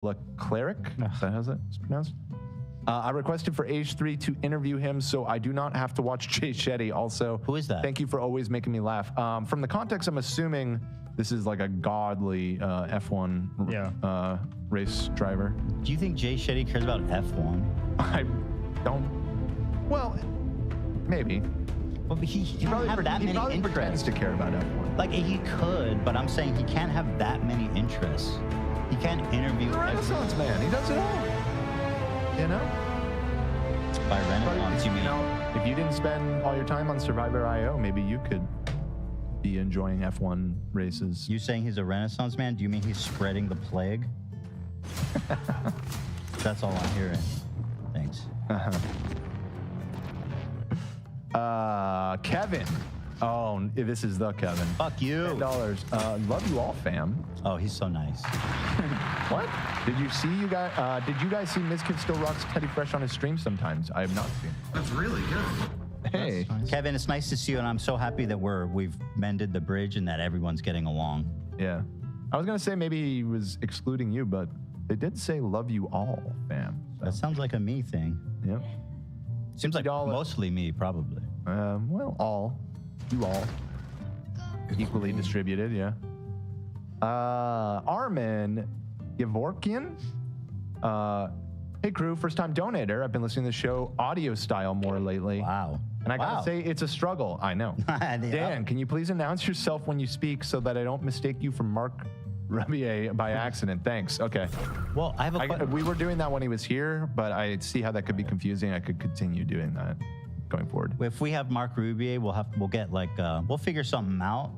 Leclerc. Is that how it's pronounced? I requested for Age 3 to interview him so I do not have to watch Jay Shetty. Also, who is that? Thank you for always making me laugh. From the context, I'm assuming this is like a godly F1 race driver. Do you think Jay Shetty cares about F1? I don't. Well, maybe. Well, he probably have that many pretends interests to care about F1. Like he could, but I'm saying he can't have that many interests. He can't interview. He's a Renaissance man. He does it all. You know? By Renaissance, you mean? If you didn't spend all your time on Survivor.io, maybe you could be enjoying F1 races. You saying he's a Renaissance man? Do you mean he's spreading the plague? That's all I'm hearing. Thanks. Kevin. Oh, this is the Kevin. Fuck you. $10. Love you all, fam. Oh, he's so nice. What? Did you guys see Mizkif still rocks Teddy Fresh on his stream sometimes? I have not seen. That's really good. Hey. Nice. Kevin, it's nice to see you, and I'm so happy that we've mended the bridge and that everyone's getting along. Yeah. I was going to say maybe he was excluding you, but they did say love you all, fam. So. That sounds like a me thing. Yep. Seems like mostly me, probably. Well, all. You all. Equally distributed, yeah. Armin Yavorkian. Hey, crew, first-time donator. I've been listening to the show audio style more lately. Wow. And I gotta say, it's a struggle. I know. Dan, can you please announce yourself when you speak so that I don't mistake you for Mark Rubier by accident? Thanks. Okay. Well, I have we were doing that when he was here, but I see how that could be confusing. I could continue doing that going forward. If we have Mark Rubier, we'll get like we'll figure something out.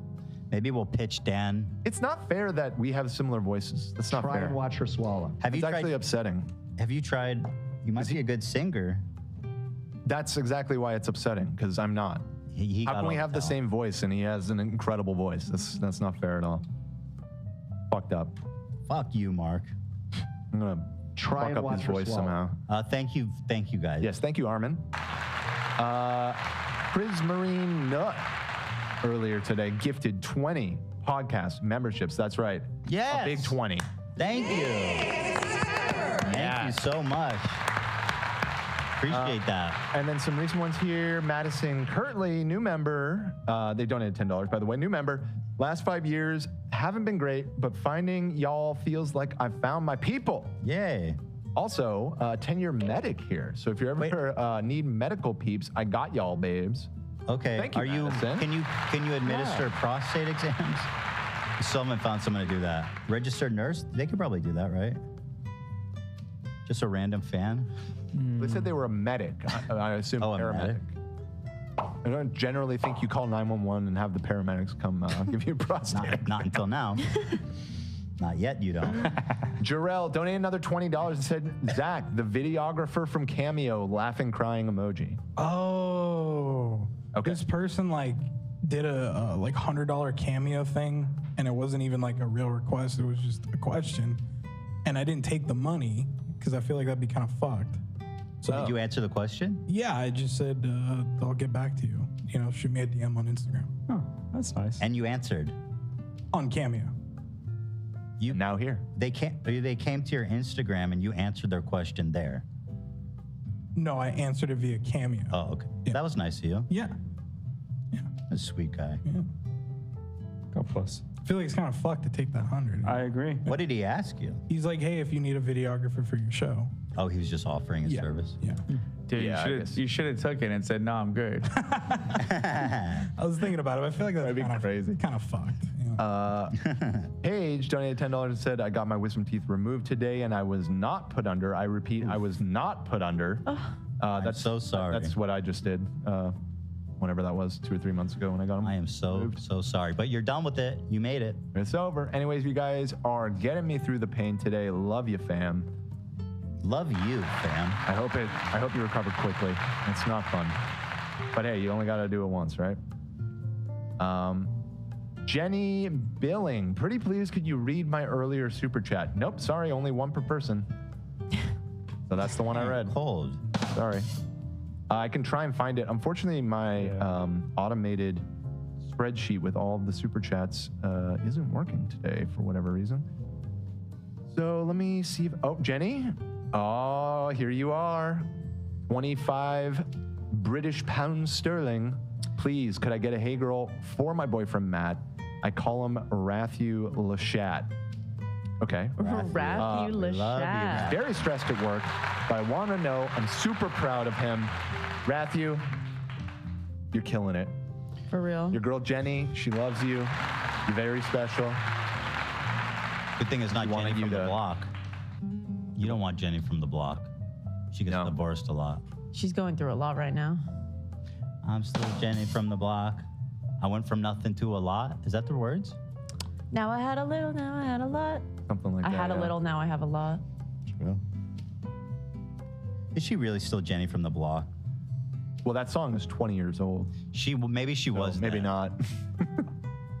Maybe we'll pitch Dan. It's not fair that we have similar voices. That's not fair. Try and watch her swallow. It's actually upsetting. Have you tried? You must be a good singer. That's exactly why it's upsetting, because I'm not. How can we have the same voice and he has an incredible voice? That's not fair at all. Fucked up. Fuck you, Mark. I'm gonna try and fuck up watch his her voice swallow. somehow. Thank you guys. Yes, thank you, Armin. Prismarine Nut earlier today gifted 20 podcast memberships. That's right. Yes. A big 20. Thank you. Thank you so much. Appreciate that. And then some recent ones here. Madison Kirtley, new member. They donated $10, by the way. New member. Last 5 years haven't been great, but finding y'all feels like I've found my people. Yay. Also, 10-year medic here. So if you ever need medical peeps, I got y'all, babes. Okay. Thank you, Madison. Can you administer prostate exams? Someone found someone to do that. Registered nurse? They could probably do that, right? Just a random fan? They said they were a medic. I assume paramedic. I don't generally think you call 911 and have the paramedics come give you a prostate. Not until now. Not yet, you don't. Jarrell donated another $20 and said, Zach, the videographer from Cameo, laughing, crying emoji. Oh. Okay. This person did a like $100 Cameo thing, and it wasn't even like a real request. It was just a question, and I didn't take the money because I feel like that'd be kind of fucked. So did you answer the question? Yeah, I just said I'll get back to you. Shoot me a DM on Instagram. Oh, that's nice. And you answered on Cameo. You now here. They came to your Instagram and you answered their question there. No, I answered it via Cameo. Oh, okay. Yeah. That was nice of you. Yeah. That's a sweet guy. Yeah. Go plus. I feel like it's kind of fucked to take that 100. I agree. What did he ask you? He's like, hey, if you need a videographer for your show. Oh, he was just offering his service? Yeah. Dude, you should have took it and said, no, I'm good. I was thinking about it. I feel like that'd be crazy. Kind of fucked. Paige donated $10 and said, I got my wisdom teeth removed today and I was not put under. I repeat, I was not put under. I'm so sorry. That's what I just did. Whenever that was, 2 or 3 months ago when I got them. I am so sorry, but you're done with it. You made it. It's over. Anyways, you guys are getting me through the pain today. Love you, fam. Love you, fam. I hope you recover quickly. It's not fun. But hey, you only got to do it once, right? Jenny Billing, pretty please could you read my earlier super chat? Nope, sorry, only one per person. So that's the one I read. Cold. Sorry. I can try and find it. Unfortunately, my automated spreadsheet with all of the super chats isn't working today for whatever reason. So let me see. Oh, Jenny. Oh, here you are. 25 British pounds sterling. Please, could I get a hey girl for my boyfriend, Matt? I call him Rathu Lashat. Okay. Rathu Lashat. Very stressed at work, but I want to know, I'm super proud of him. Rathu, you're killing it. For real. Your girl Jenny, she loves you. You're very special. Good thing it's not wanted Jenny you from the to- block. You don't want Jenny from the block. She gets No. divorced a lot. She's going through a lot right now. I'm still Jenny from the block. I went from nothing to a lot. Is that the words? Now I had a little, now I had a lot. Something like I that. had a yeah. little, now I have a lot. True. Is she really still Jenny from the block? Well, that song is 20 years old. Maybe she was. Maybe then. not.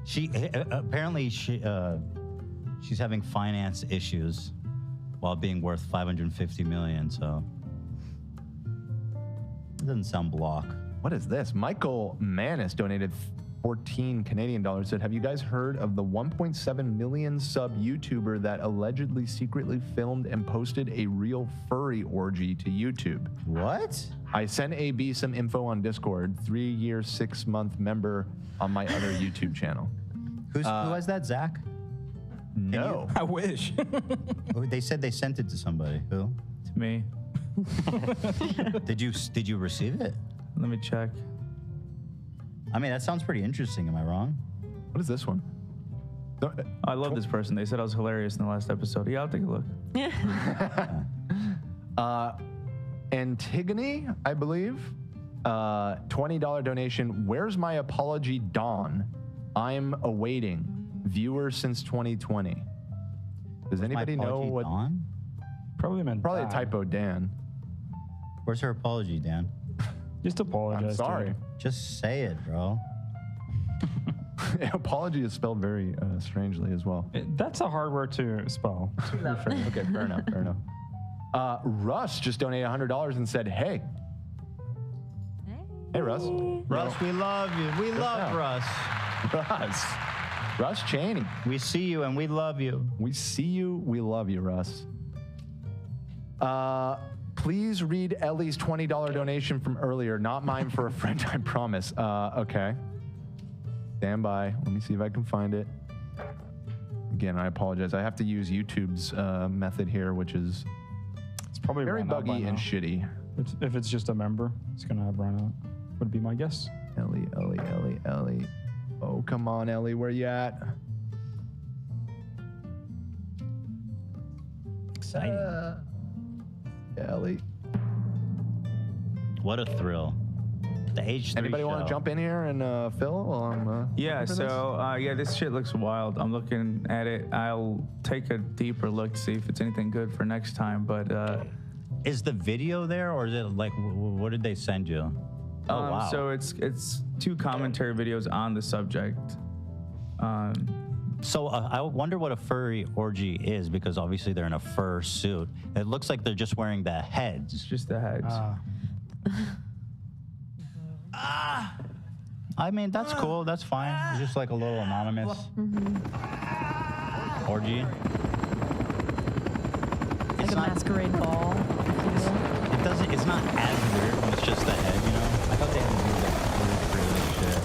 She apparently she's having finance issues while being worth 550 million. So it doesn't sound block. What is this? Michael Manis donated 14 Canadian dollars. Said, have you guys heard of the 1.7 million sub YouTuber that allegedly secretly filmed and posted a real furry orgy to YouTube? What? I sent AB some info on Discord. 3-year, 6-month member on my other YouTube channel. Who has that, Zach? No. I wish. Oh, they said they sent it to somebody. Who? To me. Did you receive it? Let me check. I mean, that sounds pretty interesting. Am I wrong? What is this one? I love this person. They said I was hilarious in the last episode. Yeah, I'll take a look. Antigone, I believe. $20 donation. Where's my apology, Dawn? I'm awaiting. Viewer since 2020. Does anybody My know apology, what? Dawn? Probably meant Probably a Dad. typo, Dan. Where's her apology, Dan? Just apologize. I'm to sorry. her. Just say it, bro. Apology is spelled very strangely as well. That's a hard word to spell. To be fair. Okay, fair enough. Fair enough. Russ just donated $100 and said, "Hey, hey, Russ, Russ, we love you. We love now. Russ. Russ Cheney. We see you and we love you. We see you. We love you, Russ. Please read Ellie's $20 donation from earlier. Not mine, for a friend, I promise. Okay. Stand by. Let me see if I can find it. Again, I apologize. I have to use YouTube's method here, which is It's probably very run out by buggy and now. shitty. If it's just a member, it's gonna have run out. Would be my guess. Ellie. Oh, come on, Ellie. Where you at? Exciting. Ellie. What a thrill. The H3 Anybody want show. to jump in here and fill while I'm Yeah, looking for this? so yeah, this shit looks wild. I'm looking at it. I'll take a deeper look to see if it's anything good for next time. But Is the video there, or is it like, what did they send you? Oh, wow. so it's 2 commentary videos on the subject. So I wonder what a furry orgy is, because obviously they're in a fur suit. It looks like they're just wearing the It's heads. just the heads. I mean, that's cool. That's fine. It's just like a little anonymous orgy. Like a masquerade ball. It doesn't. It's not as weird when it's just the head, you know. I thought they had to do like really creative shit.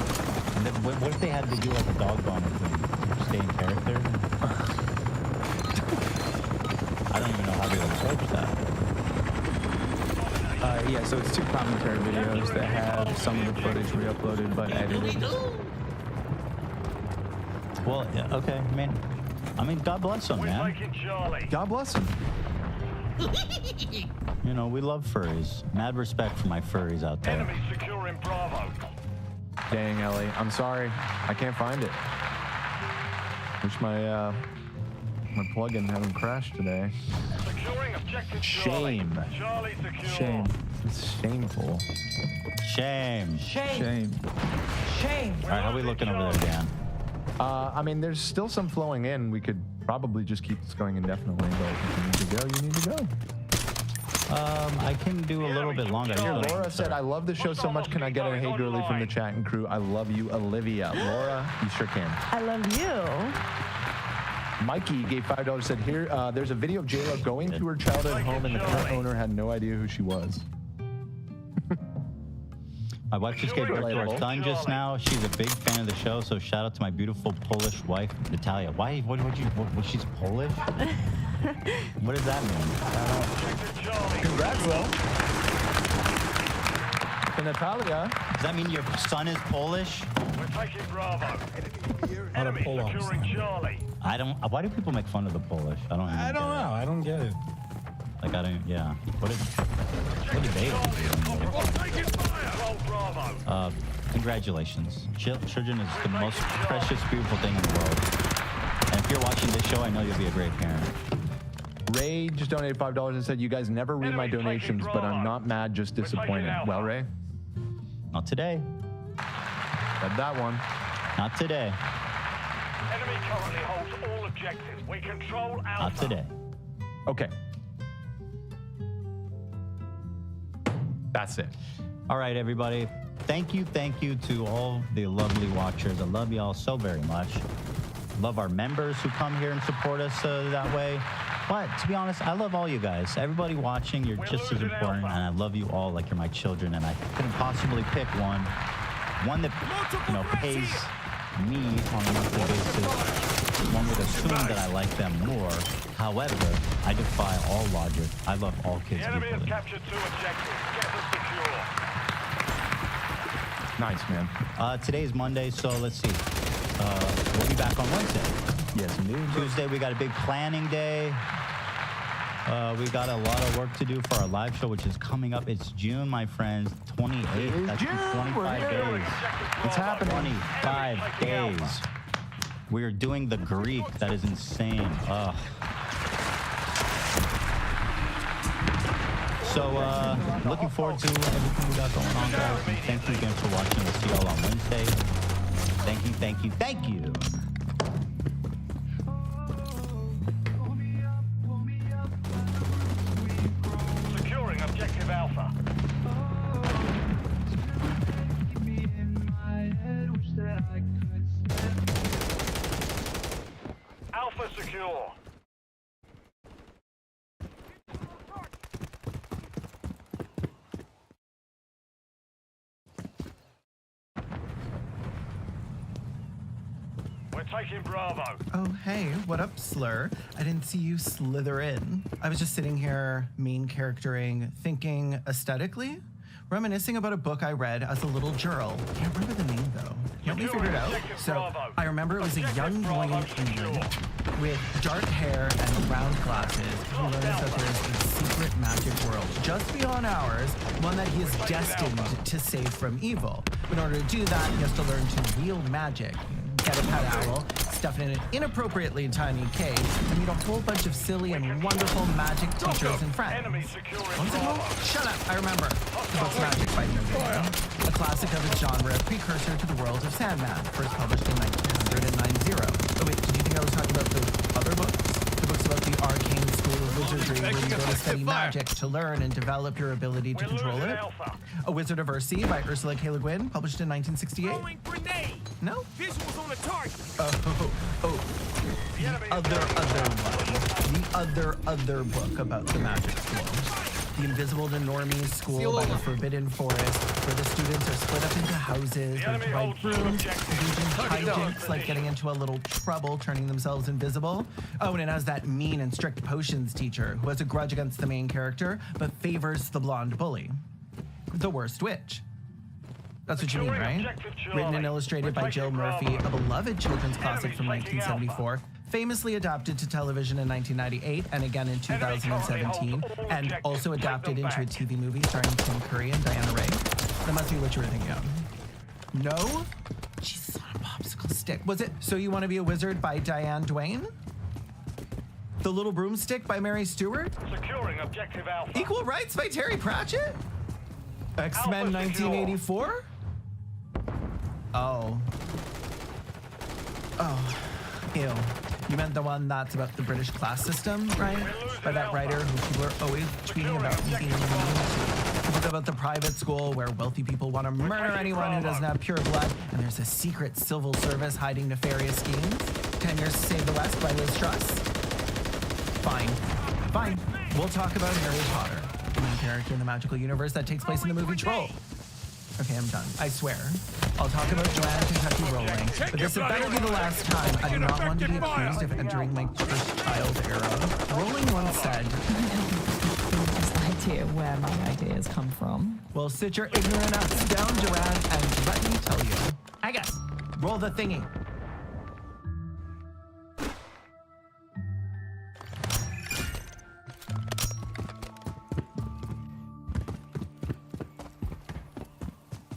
And then what if they had to do like a dog bone to stay in character? I don't even know how they would approach that. Yeah, so it's 2 commentary videos that have some of the footage re-uploaded but edited. Well, yeah, okay. I mean, God bless them, man. God bless him. You know, we love furries. Mad respect for my furries out there. Enemy securing Bravo. Dang, Ellie. I'm sorry. I can't find it. Wish my plugin hadn't crashed today. Securing objective Shame. Charlie secure. Shame. It's shameful. Shame. Shame. All right, how we looking over there, Dan? I mean, there's still some flowing in. We could probably just keep this going indefinitely, but if you need to go, you need to go. I can do a little bit longer. Here, Laura said, I love the show so much. Can I get a hey girly from the chat and crew? I love you, Olivia. Laura, you sure can. I love you. Mikey gave $5. Said here, there's a video of J-Lo going to her childhood home, and the current owner had no idea who she was. My wife just gave birth to our son just now. She's a big fan of the show, so shout out to my beautiful Polish wife, Natalia. Why? What she's Polish? What does that mean? Congrats, Will. To Natalia. Does that mean your son is Polish? We're taking Bravo. Enemy pull-ups. securing Charlie. I don't. Why do people make fun of the Polish? I don't. I don't know. I don't get it. Like I don't. Yeah. What did they do? Taking fire. Control Bravo. Congratulations. Children is the most precious, beautiful thing in the world. And if you're watching this show, I know you'll be a great parent. Ray just donated $5 and said, "You guys never read my donations, but I'm not mad, just disappointed." Well, Ray, Not today. read that one. Not today. Enemy currently holds all objectives. We control Alpha. Not today. Okay. That's it. All right, everybody. Thank you to all the lovely watchers. I love y'all so very much. Love our members who come here and support us that way. But to be honest, I love all you guys. Everybody watching, you're just as important, and I love you all like you're my children. And I couldn't possibly pick one that pays me on a monthly basis. One would assume that I like them more. However, I defy all logic. I love all kids The enemy has equally. captured 2 objectives. Get them secure. Nice, man. Today is Monday, so let's see. We'll be back on Wednesday. Yes, indeed. Tuesday, we got a big planning day. We got a lot of work to do for our live show, which is coming up. It's June, my friends, 28th. That's in 25 days. It's happening. 25 days. We are doing the Greek. That is insane. Ugh. So, looking forward to everything we got going on, guys. And thank you again for watching. We'll see y'all on Wednesday. Thank you, thank you, thank you. Securing objective Alpha. Alpha secure. We're taking Bravo. Oh, hey, what up, Slur? I didn't see you slither in. I was just sitting here, main charactering, thinking aesthetically, reminiscing about a book I read as a little girl. Can't remember the name, though. Help me figure it out. So, I remember it was a young boy in England with dark hair and round glasses who learns that there is a secret magic world just beyond ours, one that he is destined to save from evil. In order to do that, he has to learn to wield magic. Get a pet owl, stuff it in an inappropriately tiny cage, and meet a whole bunch of silly and wonderful magic teachers and friends. Enemy securing What's it called? Bravo. Shut up, I remember. The book's Magic by Mowgli, a classic of its genre, a precursor to the world of Sandman, first published in 1990. Oh wait, did you think I was talking about the other books? The books about the arcane school of wizardry where you go to study magic to learn and develop your ability to We're control losing it? Alpha. A Wizard of Earthsea by Ursula K. Le Guin, published in 1968. Throwing grenade. No? Visuals on the target. The enemy The other book about the magic school. The Invisible to Normies School by the Forbidden Forest, where the students are split up into houses, The learn enemy to ride holds two brooms, objectives. engaging hijinks like getting into a little trouble, turning themselves invisible. Oh, and it has that mean and strict potions teacher who has a grudge against the main character, but favors the blonde bully. The Worst Witch. That's what you mean, right? Written and illustrated by Jill Murphy, a beloved children's classic from 1974, famously adapted to television in 1998 and again in 2017, and also adapted into a TV movie starring Tim Curry and Diana Ray. That must be what you were thinking of. No? Jesus on a popsicle stick. Was it So You Want to Be a Wizard by Diane Duane? The Little Broomstick by Mary Stewart? Securing objective Alpha. Equal Rights by Terry Pratchett? X-Men Alpha secure. 1984? Oh. Oh. Ew. You meant the one that's about the British class system, right? By that writer who people are always tweeting about and being mean to. It's about the private school where wealthy people want to murder anyone who doesn't have pure blood, and there's a secret civil service hiding nefarious schemes. 10 Years to Save the West by Liz Truss? Fine. Fine. We'll talk about Harry Potter, the main character in the magical universe that takes place in the movie Troll. Okay, I'm done. I swear. I'll talk about Joanna Kentucky Rolling, but this had better be the last time. I do not want to be accused of entering my first child era. Rolling once said, Idea where my ideas come from. well, sit your ignorant ass down, Joanne, and let me tell you. I guess. Roll the thingy.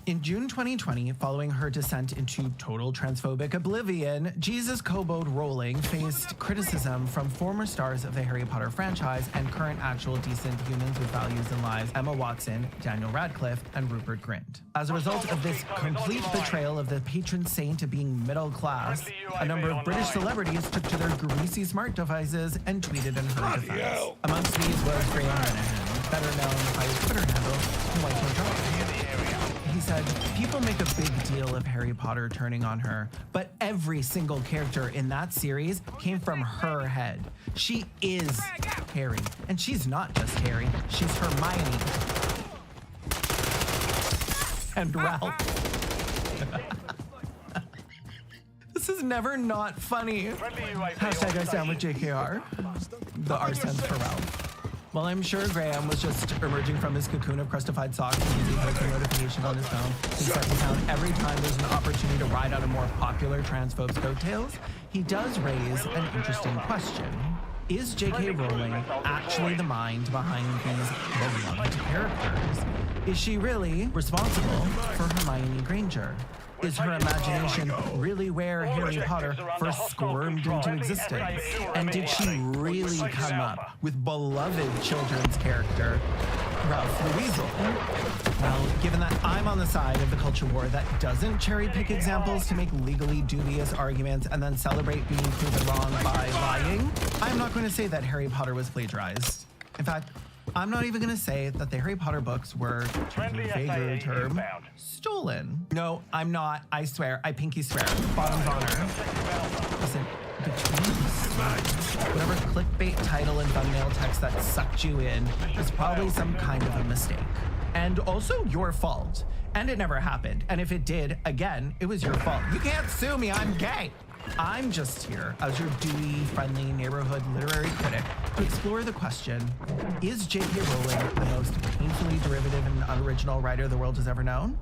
In June 2020, following her descent into total transphobic oblivion, Jesus Kobold Rowling faced criticism from former stars of the Harry Potter franchise and current actual decent humans with values and lives Emma Watson, Daniel Radcliffe, and Rupert Grint. As a result of this complete betrayal of the patron saint of being middle class, a number of British celebrities took to their greasy smart devices and tweeted in her defense. Amongst these was Graham Renahan, better known by his Twitter handle, White No Drama. He said, people make a big deal of Harry Potter turning on her, but every single character in that series came from her head. She is Harry, and she's not just Harry, she's Hermione. And Ralph. This is never not funny. Hashtag I stand with JKR. The R stands for Ralph. Well, I'm sure Graham was just emerging from his cocoon of crustified socks because he has a notification on his phone. He sets me down every time there's an opportunity to ride on a more popular transphobe's coattails. He does raise an interesting question. Is J.K. Rowling actually the mind behind these beloved characters? Is she really responsible for Hermione Granger? Is her imagination really where Harry Potter first squirmed into existence? And did she really come up with beloved children's character, Ralph the Weasel? Well, given that I'm on the side of the culture war that doesn't cherry pick examples to make legally dubious arguments and then celebrate being proven wrong by lying, I'm not going to say that Harry Potter was plagiarized. In fact, I'm not even going to say that the Harry Potter books were, to use a vaguer term, stolen. No, I'm not. I swear. I pinky swear. Bottom's honor. Listen, between whatever clickbait title and thumbnail text that sucked you in was probably some kind of a mistake. And also your fault. And it never happened. And if it did, again, it was your fault. You can't sue me. I'm gay. I'm just here as your dewy-friendly neighborhood literary critic to explore the question, is J.K. Rowling the most painfully derivative and unoriginal writer the world has ever known?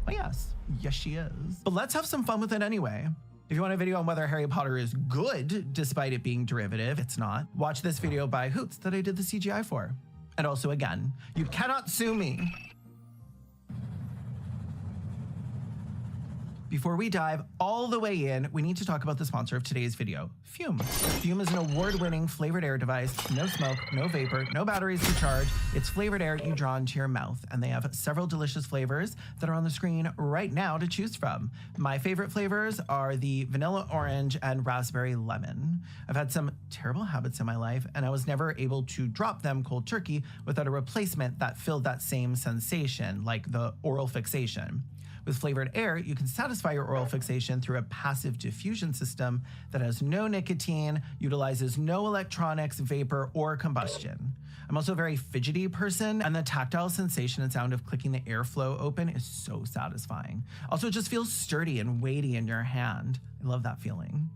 Well, yes. Yes, she is. But let's have some fun with it anyway. If you want a video on whether Harry Potter is good, despite it being derivative, it's not, watch this video by Hoots that I did the CGI for. And also, again, you cannot sue me. Before we dive all the way in, we need to talk about the sponsor of today's video, Fume. Fume is an award-winning flavored air device, no smoke, no vapor, no batteries to charge. It's flavored air you draw into your mouth, and they have several delicious flavors that are on the screen right now to choose from. My favorite flavors are the vanilla orange and raspberry lemon. I've had some terrible habits in my life, and I was never able to drop them cold turkey without a replacement that filled that same sensation, like the oral fixation. With flavored air, you can satisfy your oral fixation through a passive diffusion system that has no nicotine, utilizes no electronics, vapor, or combustion. I'm also a very fidgety person, and the tactile sensation and sound of clicking the airflow open is so satisfying. Also, it just feels sturdy and weighty in your hand. I love that feeling.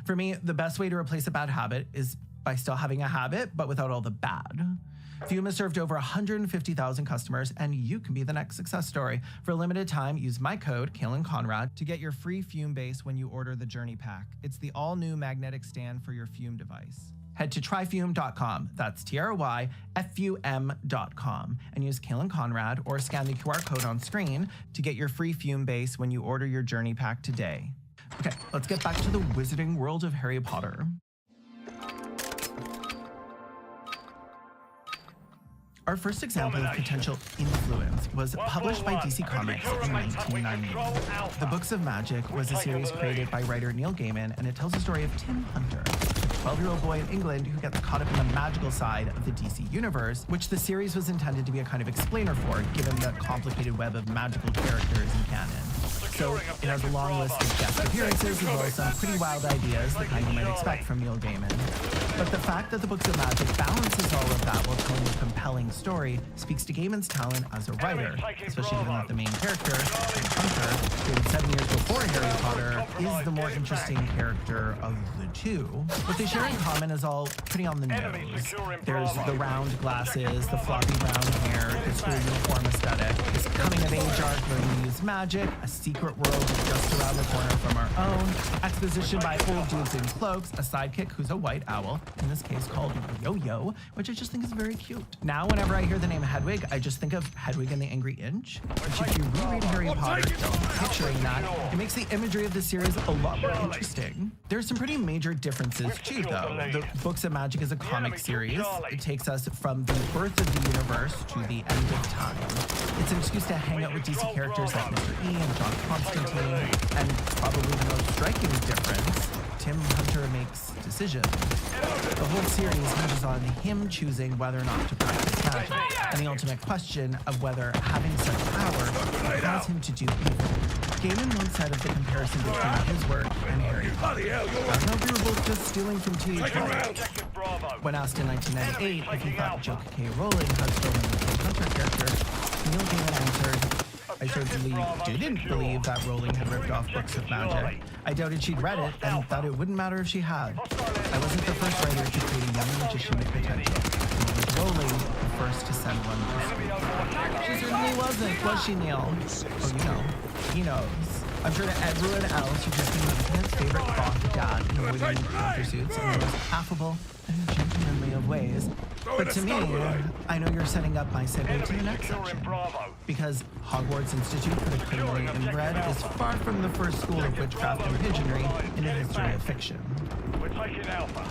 For me, the best way to replace a bad habit is by still having a habit, but without all the bad. Fume has served over 150,000 customers, and you can be the next success story. For a limited time, use my code, Kalen Conrad, to get your free Fume base when you order the Journey Pack. It's the all-new magnetic stand for your Fume device. Head to tryfume.com, that's TRYFUM.com, and use Kalen Conrad or scan the QR code on screen to get your free Fume base when you order your Journey Pack today. Okay, let's get back to the wizarding world of Harry Potter. Our first example of potential influence was published by DC Comics in 1990. The Books of Magic was a series created by writer Neil Gaiman, and it tells the story of Tim Hunter, a 12-year-old boy in England who gets caught up in the magical side of the DC universe, which the series was intended to be a kind of explainer for, given the complicated web of magical characters in canon. So it has a long list of guest appearances as well as some pretty wild ideas, the kind you might expect from Neil Gaiman. But the fact that the Books of Magic balances all of that while telling a compelling story speaks to Gaiman's talent as a writer, especially given that the main character, Hunter, created 7 years before Harry Potter, is the more interesting character of the two. What they share in common is all pretty on the nose. There's the round glasses, the floppy brown hair, the school uniform aesthetic, this coming-of-age arc learning to use magic, a secret world just around the corner from our own, exposition by old dudes in cloaks, a sidekick who's a white owl, in this case called Yo-Yo, which I just think is very cute. Now, whenever I hear the name Hedwig, I just think of Hedwig and the Angry Inch, which if you reread Harry Potter, picturing that, it makes the imagery of the series a lot more interesting. There's some pretty major differences too, though. The Books of Magic is a comic series. It takes us from the birth of the universe to the end of time. It's an excuse to hang out with DC characters like Mr. E and John Constantine, and probably the most striking difference, Tim Hunter makes decisions. The whole series hinges on him choosing whether or not to practice magic, and the ultimate question of whether having such power allows him to do evil. Gaiman once said of the comparison between his work and Harry Potter, I don't know if we were both just stealing from THY. When asked in 1998 if he thought J.K. Rowling had stolen the Tim Hunter character, Neil Gaiman answered, I certainly didn't believe that Rowling had ripped off Books of Magic. I doubted she'd read it and thought it wouldn't matter if she had. I wasn't the first writer to create a young magician with potential. It was Rowling the first to send one to school. She certainly wasn't, was she, Neil? Oh, you know. He knows. I'm sure to everyone else who's just been Lieutenant's favorite goth dad in avoiding countersuits in the most affable and gentlemanly of ways. But to me, I know you're setting up my segue to the next section. Because Hogwarts Institute for the Criminally Inbred is far from the first school of witchcraft and pigeonry in the history of fiction. We're taking Alpha.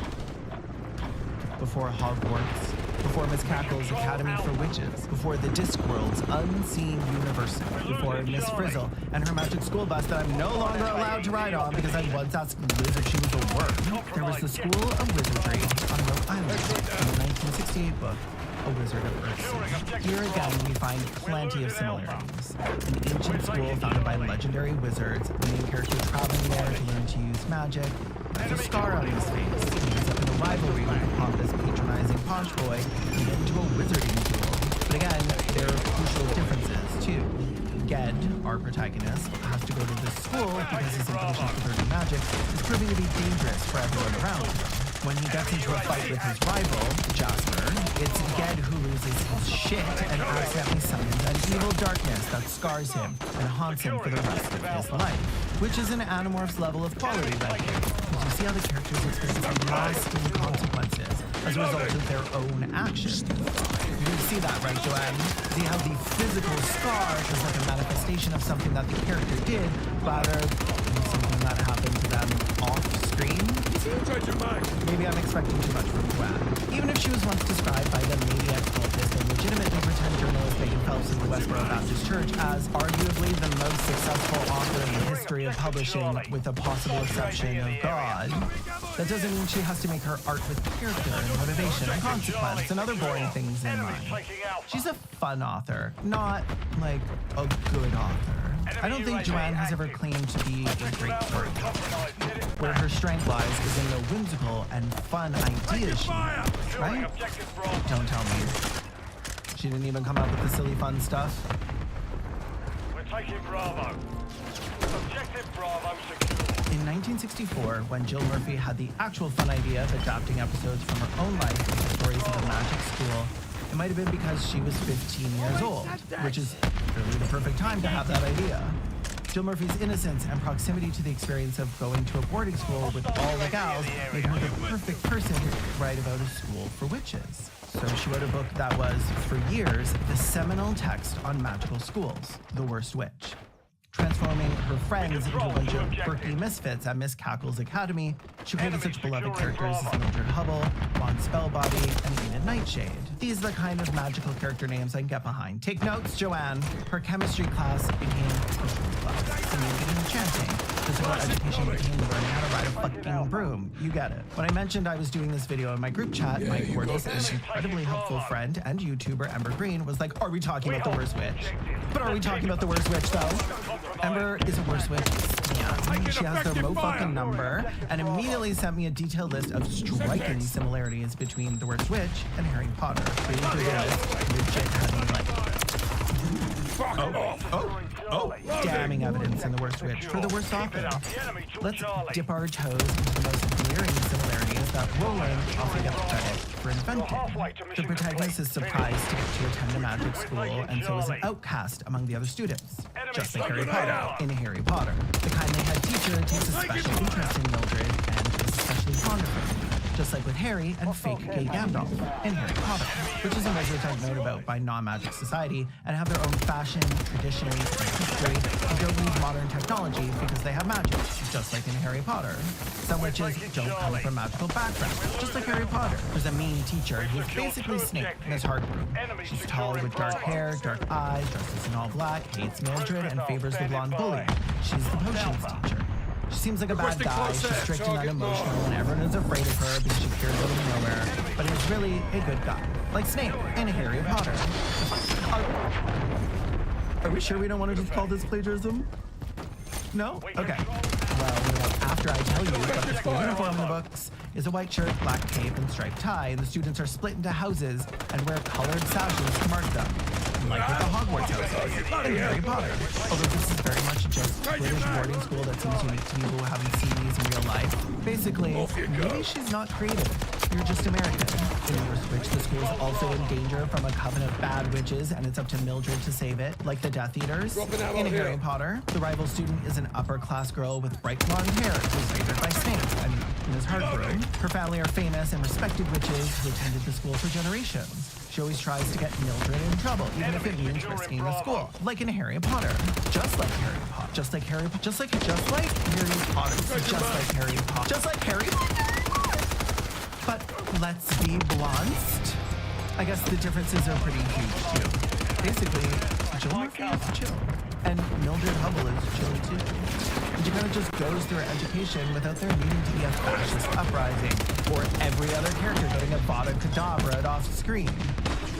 Before Hogwarts, before Miss Cackle's Academy for Witches, before the Discworld's Unseen University, before Miss Frizzle and her magic school bus that I'm no longer allowed to ride on because I once asked Liz if she was a worm, there was the School of Wizardry on Rhode Island in the 1968 book, A Wizard of Earthsea. Here again, we find plenty of similarities. An ancient school founded by legendary wizards, the main character traveling there to learn to use magic. There's a scar on his face. He ends up in a rivalry with the pompous, patronizing posh boy and get into a wizarding duel. But again, there are crucial differences too. Ged, our protagonist, has to go to this school because his impulsion for learning magic is proving to be dangerous for everyone around him. When he gets into a fight with his rival, Jasper, it's Ged who loses his shit and accidentally summons an evil darkness that scars him and haunts him for the rest of his life. Which is an Animorphs level of quality right here. Because you see how the characters experience lasting consequences as a result of their own actions. You see that, right, Joanne? See how the physical scar is like a manifestation of something that the character did rather than something that happened to them off screen? Maybe I'm expecting too much from Joanne. Even if she was once described by the maniac cultist and legitimately pretend journalist Megan Phelps of the Westboro Baptist Church as arguably the most successful author in the history of publishing with a possible exception of God, that doesn't mean she has to make her art with character and motivation and consequence and other boring things in mind. She's a fun author, not like a good author. I don't think Joanne has ever claimed to be a great storyteller. Where her strength lies is in the whimsical and fun ideas she has, right? Don't tell me. She didn't even come up with the silly fun stuff. We're taking Bravo. Objective Bravo secure. In 1964, when Jill Murphy had the actual fun idea of adapting episodes from her own life into stories of a magic school, it might have been because she was 15 years old, which is really the perfect time to have that idea. Jill Murphy's innocence and proximity to the experience of going to a boarding school with all the gals made her the perfect person to write about a school for witches. So she wrote a book that was, for years, the seminal text on magical schools, The Worst Witch. Transforming her friends into a bunch of quirky misfits at Miss Cackle's Academy, she created such beloved characters as Mildred Hubble, Wand Spellbody, and Enid Nightshade. These are the kind of magical character names I can get behind. Take notes, Joanne. Her chemistry class became a social class, singing and chanting. physical education became learning how to ride a fucking broom. You get it. When I mentioned I was doing this video in my group chat, my gorgeous and incredibly helpful friend and YouTuber Ember Green was like, are we talking about the worst witch? But are we talking about the worst witch though? Ember is a worst witch. Yeah, she has their fucking number and immediately sent me a detailed list of striking similarities between the worst witch and Harry Potter. Reading through the list, legit had me like, damning evidence in the worst witch for the worst author. Let's dip our toes into the most glaring similarities that Rowling often gets credit for inventing. The protagonist is surprised to get to attend a magic school and so is an outcast among the other students, just like Harry Potter in Harry Potter. The kindly head teacher takes a special interest in Mildred and is especially fond of her. Just like with Harry and fake gay Gandalf in Harry Potter, which is a wizards aren't known about by non-magic society and have their own fashion, traditions, and history, and don't need modern technology because they have magic, just like in Harry Potter. Some witches don't come from magical backgrounds, just like Harry Potter. There's a mean teacher who's basically Snape in his heart room. She's tall with dark hair, dark eyes, dresses in all black, hates Mildred, and favors the blonde bully. She's the potions teacher. She seems like a bad guy, she's strict and unemotional, and everyone is afraid of her because she appears out of nowhere, but is really a good guy, like Snape in Harry Potter. Are we sure we don't want to just call this plagiarism? No? Okay. Well, after I tell you that the school uniform in the books is a white shirt, black cape, and striped tie, and the students are split into houses and wear colored sashes to mark them, like with the Hogwarts houses in Harry Potter. Although this is very much just British boarding school that seems unique to people who haven't seen these in real life. Basically, maybe she's not creative. You're just American. In the worst witch, the school is also in danger from a coven of bad witches, and it's up to Mildred to save it, like the Death Eaters. In Harry Potter, the rival student is an upper-class girl with bright blonde hair who's favored by Snape, and in his heart room. Her family are famous and respected witches who attended the school for generations. She always tries to get Mildred in trouble, even if it means risking the school, like in Harry Potter. Just like Harry Potter. Just like Harry Potter. Just like Harry Potter. Just like Harry Potter. Just like Harry Potter. But let's be blunt. I guess the differences are pretty huge too. Basically, Jill Murphy is chill, and Mildred Hubble is chill too. And she kind of just goes through her education without there needing to be a fascist uprising or every other character getting a Vada Kedavra off screen.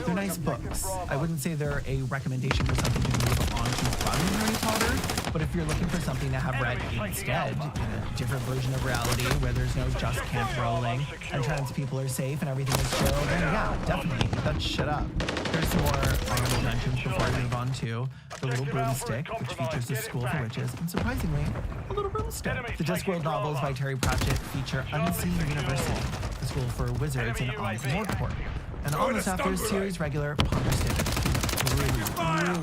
They're nice books. I wouldn't say they're a recommendation for something to move on to from Harry Potter, but if you're looking for something to have read instead, in a different version of reality where there's no just camp rolling and trans people are safe and everything is chill, then yeah, definitely, let's shut up. There's some more honorable mentions before I move on to The Little Broomstick, which features a school for witches, and surprisingly, a little broomstick. The Discworld novels by Terry Pratchett feature Unseen University, a school for wizards in Ankh-Morpork. And on this after series regular Ponder Stick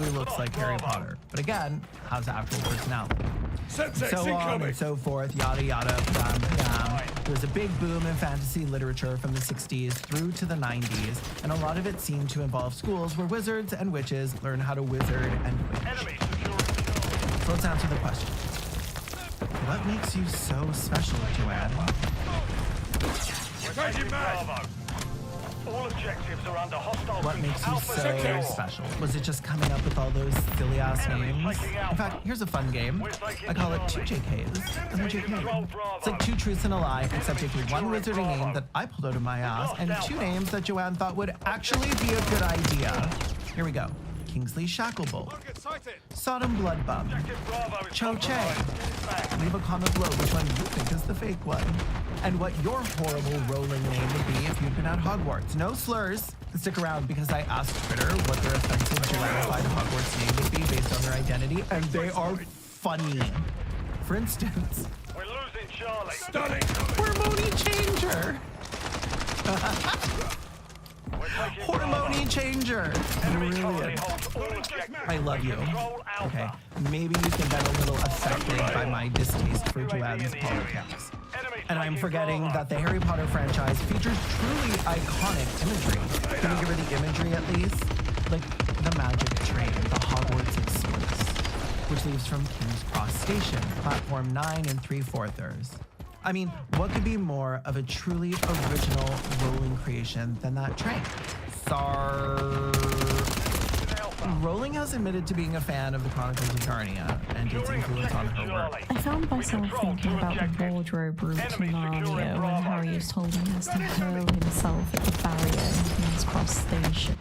really looks like Harry Potter, but again, has actual personality. So on and so forth, yada yada, blam blam. There was a big boom in fantasy literature from the 60s through to the 90s, and a lot of it seemed to involve schools where wizards and witches learn how to wizard and witch. So let's answer the question. What makes you so special, Joanne? All objectives are under hostile. What makes you so special? Was it just coming up with all those silly ass names? In fact, here's a fun game. I call it 2 JKs and a JK. It's like 2 truths and a lie, except taking one wizarding name that I pulled out of my ass and 2 names that Joanne thought would actually be a good idea. Here we go. Kingsley Shacklebolt, Sodom Bloodbum, Cho Che. Leave a comment below which one you think is the fake one, and what your horrible rolling name would be if you'd been at Hogwarts. No slurs. Stick around because I asked Twitter what their offensive Joannified Hogwarts name would be based on their identity, and they are funny. For instance, we're losing Charlie. Stunning. Hormone Changer. Hormone Changer. Brilliant. I love you. Okay, maybe you can get a little affected by my distaste for Joanne's politics. And I'm forgetting that the Harry Potter franchise features truly iconic imagery. Can we give her the imagery at least? Like the magic train, the Hogwarts Express, which leaves from King's Cross Station, platform 9 3/4. I mean, what could be more of a truly original rolling creation than that train? Rowling has admitted to being a fan of the Chronicles of Narnia and its influence on her work. I found myself thinking about the wardrobe route to Narnia when Harry is told he has to hurl himself at the barrier in King's Cross Station.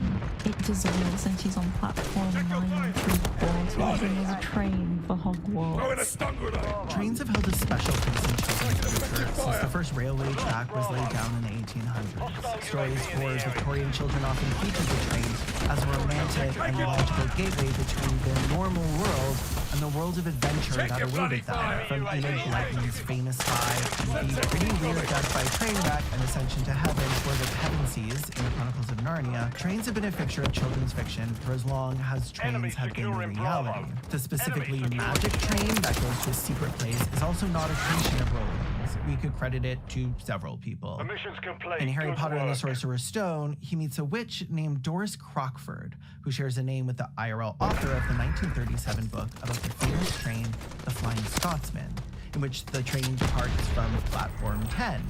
It dissolves and she's on platform 9 3/4 and there's a train for Hogwarts. Trains have held a special place in children's literature since the first railway track was laid down in the 1800s. Stories for Victorian children often featured the train as a romantic and logical gateway between their normal world and the world of adventure that awaited them. From Enid Blyton's famous high, the pretty weird death by train wreck and ascension to heaven for the Pevensies in the Chronicles of Narnia, trains have been a fixture of children's fiction for as long as trains have been a reality. The specifically magic train that goes to a secret place is also not a creation of Rowling's. We could credit it to several people. The mission's complete. In Harry Good Potter and the work. Sorcerer's Stone, he meets a witch named Doris Crockford, who shares a name with the IRL author of the 1937 book about the famous train, The Flying Scotsman, in which the train departs from platform 10,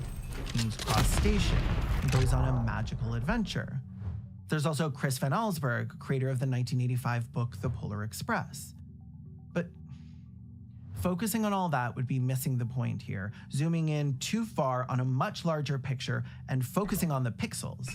King's Cross Station, and goes on a magical adventure. There's also Chris Van Allsburg, creator of the 1985 book The Polar Express. But focusing on all that would be missing the point here, zooming in too far on a much larger picture and focusing on the pixels.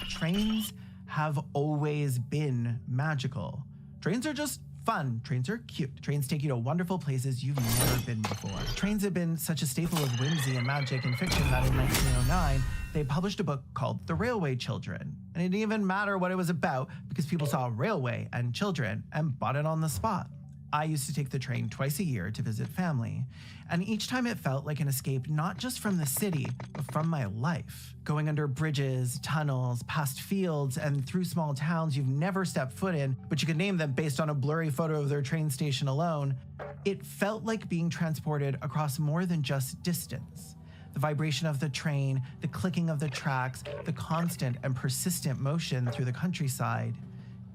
Trains have always been magical. Trains are just fun. Trains are cute. Trains take you to wonderful places you've never been before. Trains have been such a staple of whimsy and magic and fiction that in 1909, they published a book called The Railway Children. And it didn't even matter what it was about because people saw railway and children and bought it on the spot. I used to take the train twice a year to visit family, and each time it felt like an escape not just from the city, but from my life. Going under bridges, tunnels, past fields, and through small towns you've never stepped foot in, but you could name them based on a blurry photo of their train station alone, it felt like being transported across more than just distance. The vibration of the train, the clicking of the tracks, the constant and persistent motion through the countryside.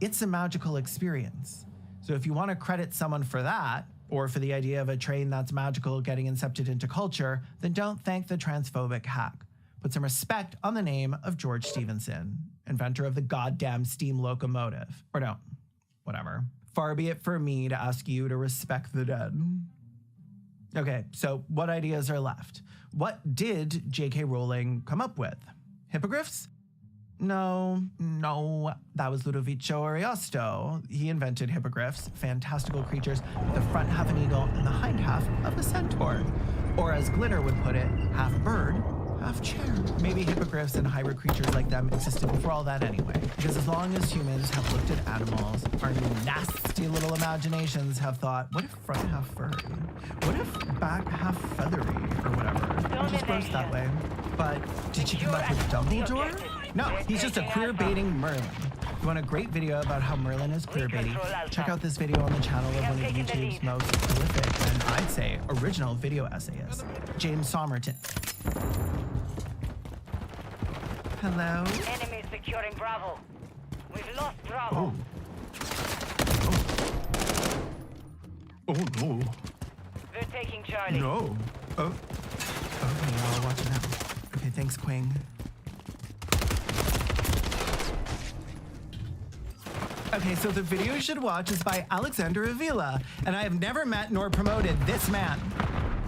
It's a magical experience. So if you want to credit someone for that, or for the idea of a train that's magical getting incepted into culture, then don't thank the transphobic hack. Put some respect on the name of George Stephenson, inventor of the goddamn steam locomotive. Or no, whatever. Far be it for me to ask you to respect the dead. Okay, so what ideas are left? What did J.K. Rowling come up with? Hippogriffs? No, that was Ludovico Ariosto. He invented hippogriffs, fantastical creatures with the front half an eagle and the hind half of a centaur. Or as Glitter would put it, half bird, half chair. Maybe hippogriffs and hybrid creatures like them existed before all that anyway. Because as long as humans have looked at animals, our nasty little imaginations have thought, what if front half furry? What if back half feathery? Or whatever. It just grows that way. But did she come up with Dumbledore? No, he's just a queer-baiting Merlin. You want a great video about how Merlin is queer-baiting? Check out this video on the channel of one of YouTube's most prolific and I'd say original video essayists, James Somerton. Hello? Enemy securing Bravo. We've lost Bravo. Oh no. We're taking Charlie. No. Oh. Okay, I'll watch it out. Okay, thanks, Queen. Okay, so the video you should watch is by Alexander Avila, and I have never met nor promoted this man.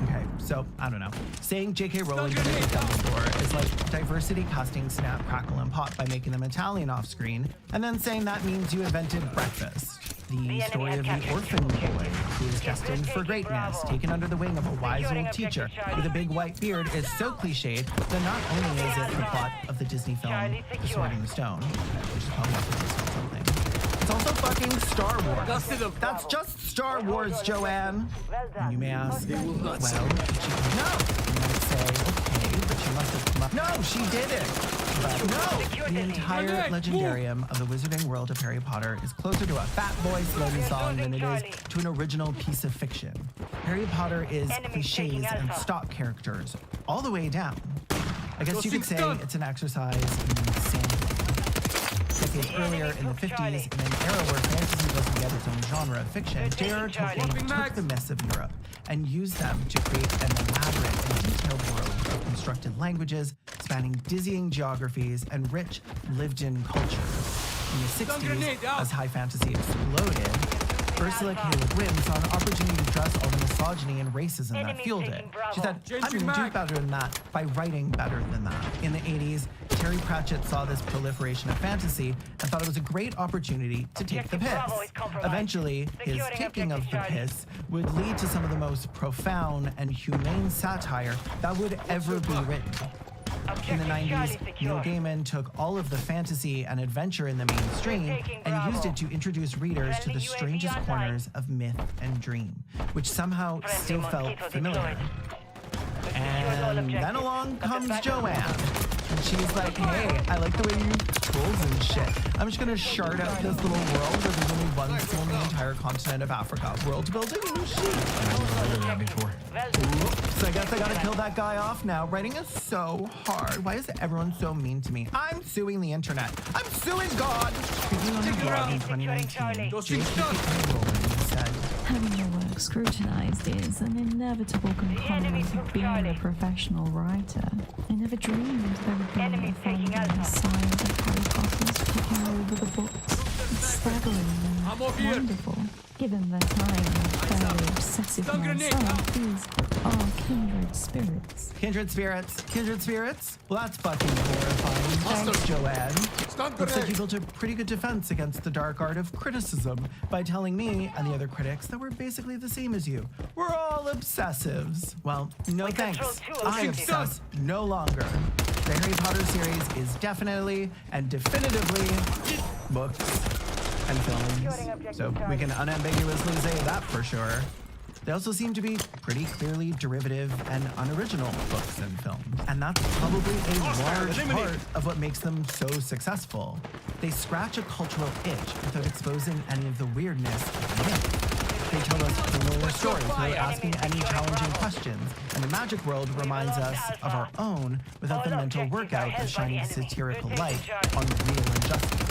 Okay, so, I don't know. Saying J.K. Rowling invented Dumbledore is like diversity casting Snap, Crackle, and Pop by making them Italian off-screen, and then saying that means you invented breakfast. The story of the orphan boy who is destined for greatness, taken under the wing of a wise old teacher with a big white beard, is so cliched that not only is it the plot of the Disney film The Sword in the Stone, which is probably not based on something, it's also fucking Star Wars. That's just Star Wars, Joanne. And you may ask, well, did she? No. You might say, okay, but she must have come up. No, she didn't. But no, the entire legendarium of the wizarding world of Harry Potter is closer to a Fat Boy slogan song than it is to an original piece of fiction. Harry Potter is cliches and stock characters all the way down. I guess you could say it's an exercise in insanity. Decades earlier, in the 50s, in an era where fantasy wasn't yet its own genre of fiction, J.R.R. Tolkien took the myths of Europe and used them to create an elaborate and detailed world of constructed languages, spanning dizzying geographies and rich, lived-in culture. in the 60s, as high fantasy exploded, Ursula K. Le Guin saw an opportunity to address all the misogyny and racism that fueled it. She said, I'm going to do better than that by writing better than that. In the 80s, Terry Pratchett saw this proliferation of fantasy and thought it was a great opportunity to take the piss. Eventually, his taking of the piss would lead to some of the most profound and humane satire that would ever be written. In the 90s, Neil Gaiman took all of the fantasy and adventure in the mainstream and used it to introduce readers to the strangest corners of myth and dream, which somehow still felt familiar. And then along comes Joanne. And she's like, hey, I like the way you use tools and shit. I'm just gonna shard out this little world where there's only one school in the entire continent of Africa. World building? Shit. I've never heard of that before. Oops, I guess I gotta kill that guy off now. Writing is so hard. Why is everyone so mean to me? I'm suing the internet. I'm suing God. Speaking on the blog in 2019, J.K. Rowling said, having your work scrutinized is an inevitable component of being a professional writer. I never dreamed there would be a fandom the size of Harry Potter's picking over the books. It's staggering and wonderful. Given the time I'm fairly obsessive myself, these are kindred spirits. Kindred spirits? Kindred spirits? Well, that's fucking horrifying. Thanks, Joanne. Looks like you built a pretty good defense against the dark art of criticism by telling me and the other critics that we're basically the same as you. We're all obsessives. Well, no thanks. I obsess no longer. The Harry Potter series is definitely and definitively books and films, so we can unambiguously say that for sure. They also seem to be pretty clearly derivative and unoriginal books and films, and that's probably a large part of what makes them so successful. They scratch a cultural itch without exposing any of the weirdness of myth. They tell us familiar stories without asking any challenging questions, and the magic world reminds us of our own without the mental workout of shining satirical light on real injustice.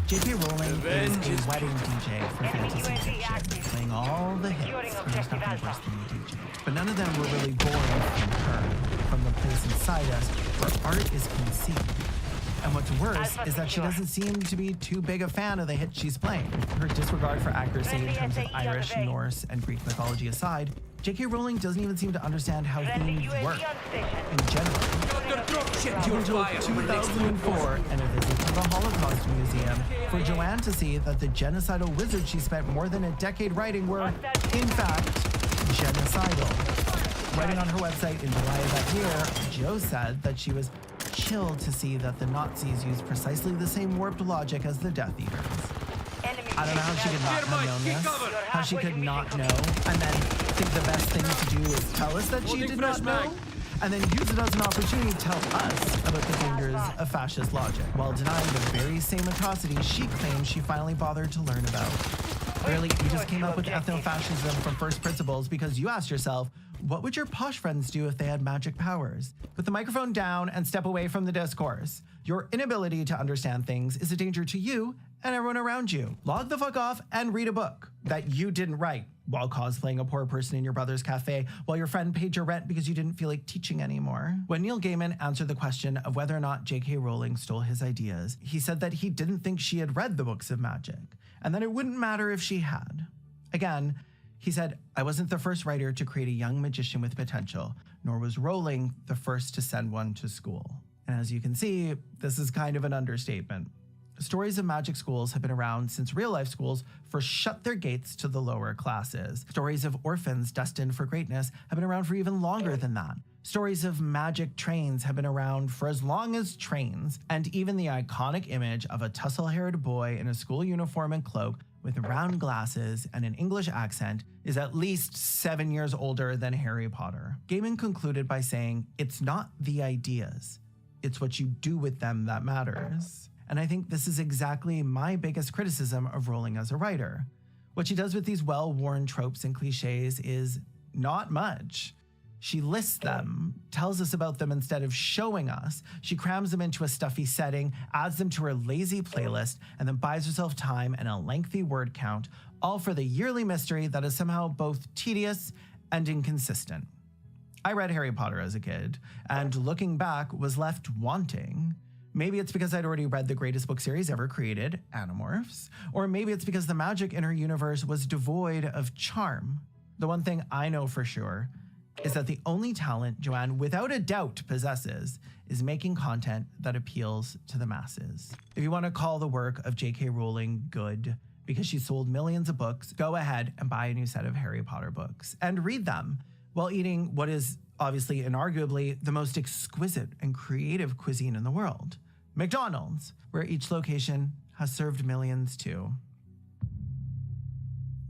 J.K. Rowling is a wedding DJ for fantasy fiction, playing all the hits, and there's nothing worse than a DJ. But none of them were really born from her, from the place inside us where art is conceived. And what's worse is that she doesn't seem to be too big a fan of the hits she's playing. Her disregard for accuracy in terms of Irish, Norse, and Greek mythology aside, J.K. Rowling doesn't even seem to understand how themes work in general. Until 2004 and a visit to the Holocaust Museum for Joanne to see that the genocidal wizards she spent more than a decade writing were, in fact, genocidal. Writing on her website in July of that year, Jo said that she was chilled to see that the Nazis used precisely the same warped logic as the Death Eaters. I don't know how she could not have known this, how she could not know, and then think the best thing to do is tell us that she did not know, and then use it as an opportunity to tell us about the dangers of fascist logic, while denying the very same atrocities she claims she finally bothered to learn about. Really, you just came up with ethno-fascism from first principles because you asked yourself, what would your posh friends do if they had magic powers? Put the microphone down and step away from the discourse. Your inability to understand things is a danger to you and everyone around you. Log the fuck off and read a book that you didn't write while cosplaying a poor person in your brother's cafe while your friend paid your rent because you didn't feel like teaching anymore. When Neil Gaiman answered the question of whether or not J.K. Rowling stole his ideas, he said that he didn't think she had read the books of magic and that it wouldn't matter if she had. Again, he said, I wasn't the first writer to create a young magician with potential, nor was Rowling the first to send one to school. And as you can see, this is kind of an understatement. Stories of magic schools have been around since real-life schools first shut their gates to the lower classes. Stories of orphans destined for greatness have been around for even longer than that. Stories of magic trains have been around for as long as trains, and even the iconic image of a tussle-haired boy in a school uniform and cloak with round glasses and an English accent is at least 7 years older than Harry Potter. Gaiman concluded by saying, it's not the ideas, it's what you do with them that matters. And I think this is exactly my biggest criticism of Rowling as a writer. What she does with these well-worn tropes and cliches is not much. She lists them, tells us about them instead of showing us. She crams them into a stuffy setting, adds them to her lazy playlist, and then buys herself time and a lengthy word count, all for the yearly mystery that is somehow both tedious and inconsistent. I read Harry Potter as a kid, and looking back was left wanting. Maybe it's because I'd already read the greatest book series ever created, Animorphs. Or maybe it's because the magic in her universe was devoid of charm. The one thing I know for sure is that the only talent Joanne without a doubt possesses is making content that appeals to the masses. If you want to call the work of J.K. Rowling good because she sold millions of books, go ahead and buy a new set of Harry Potter books and read them while eating what is obviously and arguably the most exquisite and creative cuisine in the world, McDonald's, where each location has served millions too.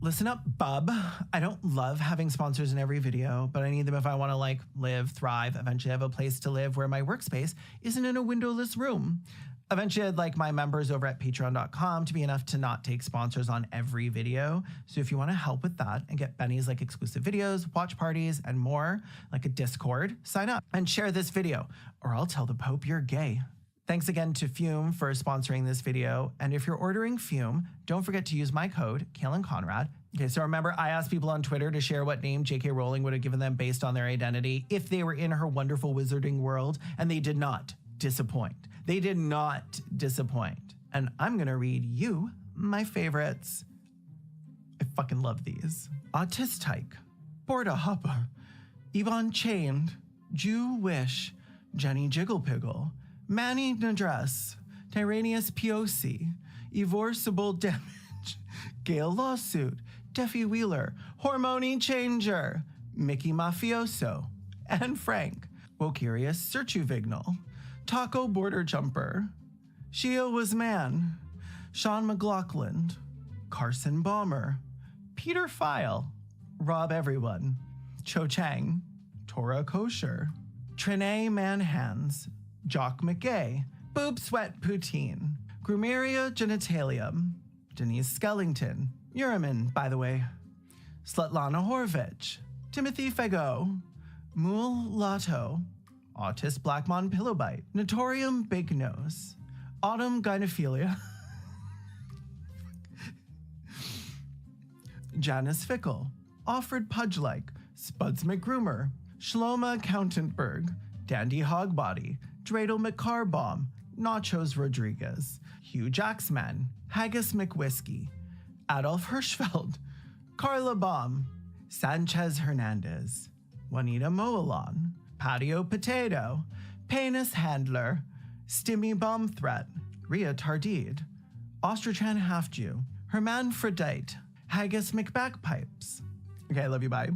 Listen up, bub. I don't love having sponsors in every video, but I need them if I want to live, thrive, eventually have a place to live where my workspace isn't in a windowless room. Eventually, I'd like my members over at patreon.com to be enough to not take sponsors on every video. So if you want to help with that and get Benny's exclusive videos, watch parties, and more, like a Discord, sign up and share this video, or I'll tell the Pope you're gay. Thanks again to Fume for sponsoring this video. And if you're ordering Fume, don't forget to use my code, Kaelin Conrad. Okay, so remember, I asked people on Twitter to share what name J.K. Rowling would have given them based on their identity if they were in her wonderful wizarding world, and they did not disappoint. They did not disappoint. And I'm gonna read you my favorites. I fucking love these. Autistic, Borda Hopper, Yvonne Chained, Jew Wish, Jenny Jigglepiggle, Manny Nadress, Tyranius POC, Evorceable Damage, Gale Lawsuit, Deffy Wheeler, Hormone Changer, Mickey Mafioso, and Frank, Wokirius Sertuvignal, Taco Border Jumper, Shia Was Man, Sean McLaughlin, Carson Bomber, Peter File, Rob Everyone, Cho Chang, Tora Kosher, Trinae Manhands, Jock McGay, Boob Sweat Poutine, Grumeria Genitalium, Denise Skellington, Uriman, by the way, Svetlana Horvich, Timothy Fago, Mool Lotto, Autist Blackmon Pillowbite, Notorium Big Nose, Autumn Gynophilia, Janice Fickle, Offred Pudgelike, Spuds McGroomer, Shloma Countentberg, Dandy Hogbody, Dreidel McCarbomb, Nachos Rodriguez, Hugh Jacksman, Haggis McWhiskey, Adolf Hirschfeld, Carla Baum, Sanchez Hernandez, Juanita Moelon, Patio Potato, Penis Handler, Stimmy Bomb Threat, Rhea Tardid, Ostrachan Half-Jew, Hermanphrodite, Haggis McBackpipes. Okay, I love you, bye.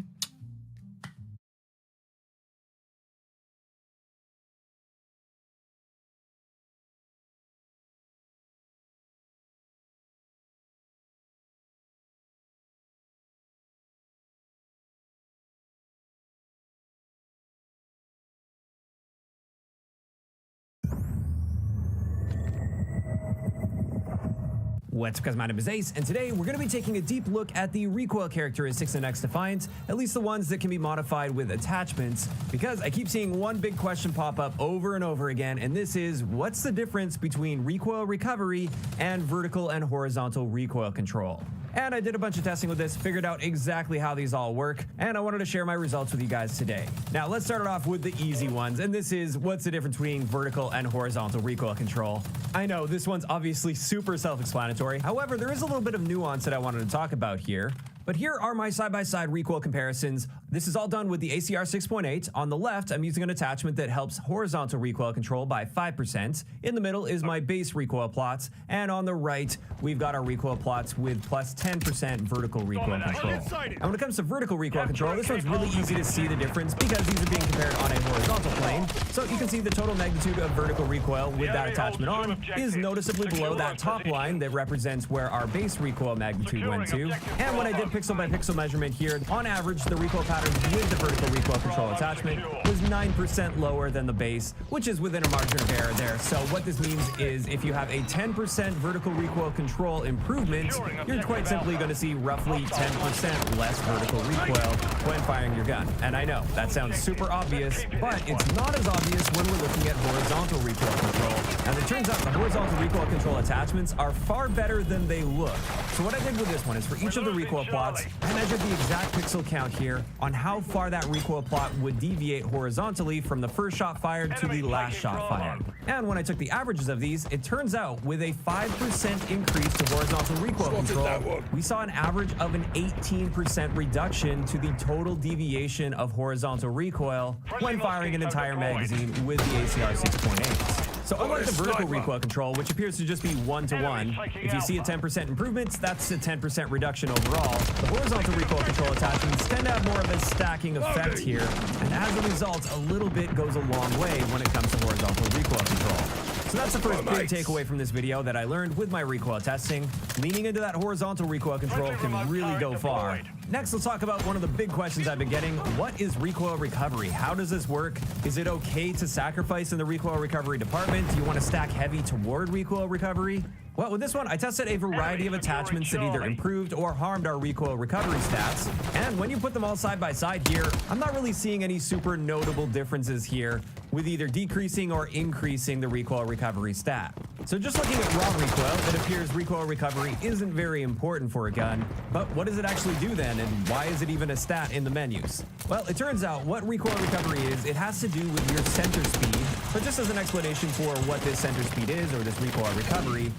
What's because my name is Ace, and today we're going to be taking a deep look at the recoil characteristics in X Defiant, at least the ones that can be modified with attachments, because I keep seeing one big question pop up over and over again, and this is, what's the difference between recoil recovery and vertical and horizontal recoil control? And I did a bunch of testing with this, figured out exactly how these all work, and I wanted to share my results with you guys today. Now, let's start it off with the easy ones, and this is, what's the difference between vertical and horizontal recoil control? I know, this one's obviously super self-explanatory. However, there is a little bit of nuance that I wanted to talk about here. But here are my side-by-side recoil comparisons. This is all done with the ACR 6.8. On the left, I'm using an attachment that helps horizontal recoil control by 5%. In the middle is my base recoil plots. And on the right, we've got our recoil plots with plus 10% vertical recoil control. And when it comes to vertical recoil control, this one's really easy to see the difference because these are being compared on a horizontal plane. So you can see the total magnitude of vertical recoil with that attachment on is noticeably below that top line that represents where our base recoil magnitude went to. And when I did pixel by pixel measurement here, on average, the recoil pattern with the vertical recoil control attachment was 9% lower than the base, which is within a margin of error there. So what this means is if you have a 10% vertical recoil control improvement, you're quite simply going to see roughly 10% less vertical recoil when firing your gun. And I know, that sounds super obvious, but it's not as obvious when we're looking at horizontal recoil control. And it turns out the horizontal recoil control attachments are far better than they look. So what I did with this one is for each of the recoil plots, I measured the exact pixel count here on how far that recoil plot would deviate horizontally from the first shot fired to the last shot fired. And when I took the averages of these, it turns out with a 5% increase to horizontal recoil control, we saw an average of an 18% reduction to the total deviation of horizontal recoil when firing an entire magazine with the ACR 6.8. So unlike the vertical recoil control, which appears to just be 1-to-1, if you see a 10% improvement, that's a 10% reduction overall. The horizontal recoil control attachments tend to have more of a stacking effect here, and as a result, a little bit goes a long way when it comes to horizontal recoil control. So that's the first big takeaway from this video that I learned with my recoil testing. Leaning into that horizontal recoil control can really go far. Next, let's talk about one of the big questions I've been getting. What is recoil recovery? How does this work? Is it okay to sacrifice in the recoil recovery department? Do you want to stack heavy toward recoil recovery? Well, with this one, I tested a variety of attachments that either improved or harmed our recoil recovery stats. And when you put them all side by side here, I'm not really seeing any super notable differences here with either decreasing or increasing the recoil recovery stat. So just looking at raw recoil, it appears recoil recovery isn't very important for a gun. But what does it actually do then, and why is it even a stat in the menus? Well, it turns out what recoil recovery is, it has to do with your center speed. But just as an explanation for what this center speed is, or this recoil recovery,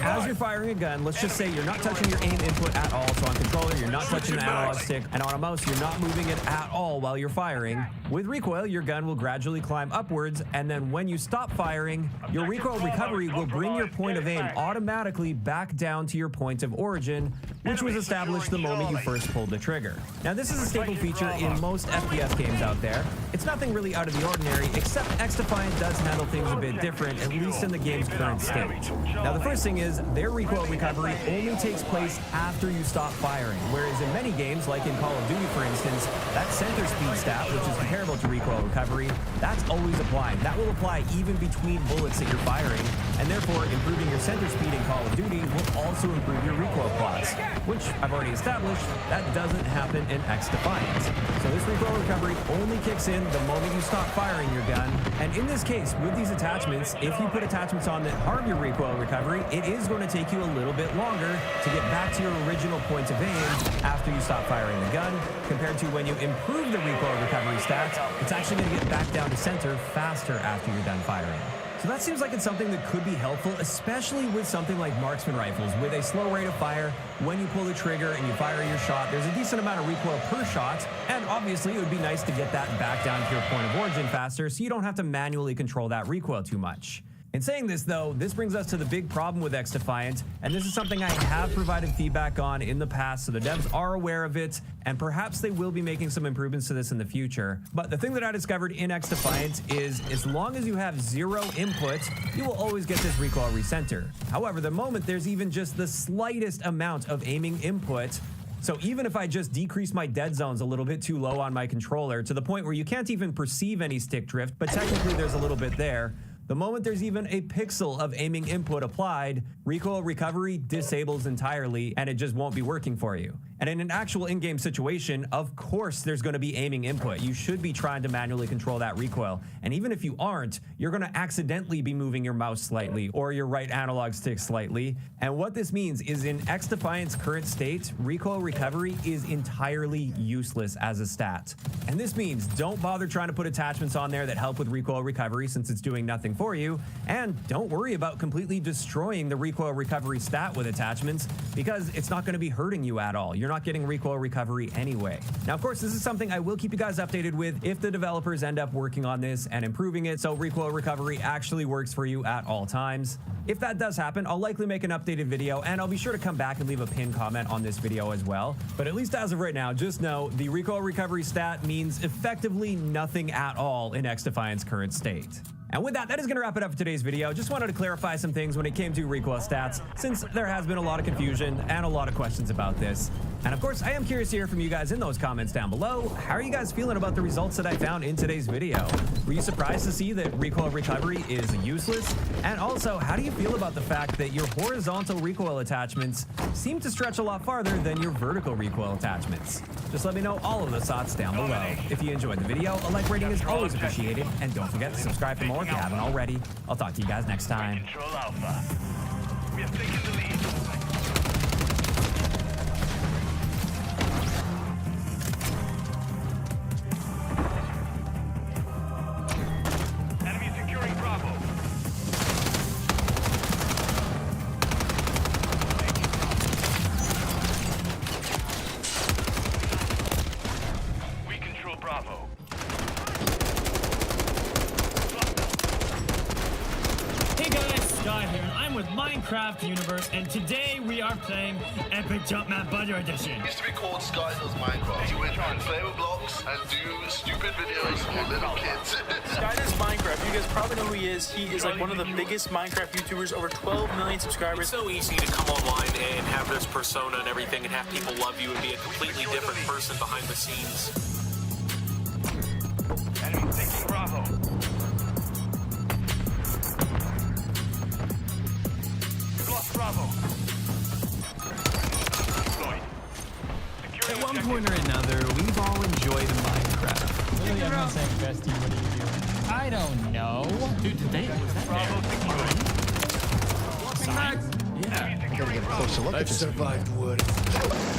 as you're firing a gun, let's just say you're not touching your aim input at all. So on controller, you're not touching the analog stick, and on a mouse, you're not moving it at all while you're firing. With recoil, your gun will gradually climb upwards, and then when you stop firing, your recoil recovery will bring your point of aim automatically back down to your point of origin, which was established the moment you first pulled the trigger. Now, this is a staple feature in most FPS games out there. It's nothing really out of the ordinary, except X-Defiant does handle things a bit different, at least in the game's current state. Now, the first thing is, their recoil recovery only takes place after you stop firing, whereas in many games, like in Call of Duty, for instance, that center speed stat, which is comparable to recoil recovery, that's always applied. That will apply even between bullets that you're firing, and therefore improving your center speed in Call of Duty will also improve your recoil plots, which I've already established, that doesn't happen in X-Defiant. So this recoil recovery only kicks in the moment you stop firing your gun, and in this case, with these attachments, if you put attachments on that harm your recoil recovery, it is going to take you a little bit longer to get back to your original point of aim after you stop firing the gun, compared to when you improve the recoil recovery stats, it's actually going to get back down to center faster after you're done firing. So that seems like it's something that could be helpful, especially with something like marksman rifles. With a slow rate of fire, when you pull the trigger and you fire your shot, there's a decent amount of recoil per shot, and obviously it would be nice to get that back down to your point of origin faster so you don't have to manually control that recoil too much. In saying this, though, this brings us to the big problem with X-Defiant, and this is something I have provided feedback on in the past, so the devs are aware of it, and perhaps they will be making some improvements to this in the future. But the thing that I discovered in X-Defiant is as long as you have 0 input, you will always get this recoil recenter. However, the moment there's even just the slightest amount of aiming input, so even if I just decrease my dead zones a little bit too low on my controller to the point where you can't even perceive any stick drift, but technically there's a little bit there, the moment there's even a pixel of aiming input applied, recoil recovery disables entirely and it just won't be working for you. And in an actual in-game situation, of course there's going to be aiming input. You should be trying to manually control that recoil. And even if you aren't, you're going to accidentally be moving your mouse slightly or your right analog stick slightly. And what this means is in X-Defiant's current state, recoil recovery is entirely useless as a stat. And this means don't bother trying to put attachments on there that help with recoil recovery since it's doing nothing for you. And don't worry about completely destroying the recoil recovery stat with attachments because it's not going to be hurting you at all. You're not getting recoil recovery anyway. Now, of course, this is something I will keep you guys updated with if the developers end up working on this and improving it so recoil recovery actually works for you at all times. If that does happen, I'll likely make an updated video and I'll be sure to come back and leave a pinned comment on this video as well. But at least as of right now, just know the recoil recovery stat means effectively nothing at all in X-Defiant's current state. And with that, that is going to wrap it up for today's video. Just wanted to clarify some things when it came to recoil stats, since there has been a lot of confusion and a lot of questions about this. And of course, I am curious to hear from you guys in those comments down below. How are you guys feeling about the results that I found in today's video? Were you surprised to see that recoil recovery is useless? And also, how do you feel about the fact that your horizontal recoil attachments seem to stretch a lot farther than your vertical recoil attachments? Just let me know all of those thoughts down below. If you enjoyed the video, a like rating is always appreciated. And don't forget to subscribe for more if you haven't already. I'll talk to you guys next time. Control Alpha. We have taken the lead. Minecraft universe, and today we are playing Epic Jumpman Butter Edition. Used to be called Sky Does Minecraft. You went and play with blocks and do stupid videos for little kids. Sky Does Minecraft. You guys probably know who he is. He is like one of the biggest Minecraft YouTubers, over 12 million subscribers. It's so easy to come online and have this persona and everything and have people love you and be a completely different person behind the scenes. Enemy taking Bravo. We've lost Bravo. At one point or another, we've all enjoyed Minecraft. Really, I'm not saying bestie, what are you doing? I don't know. Dude, today was that I've survived wood.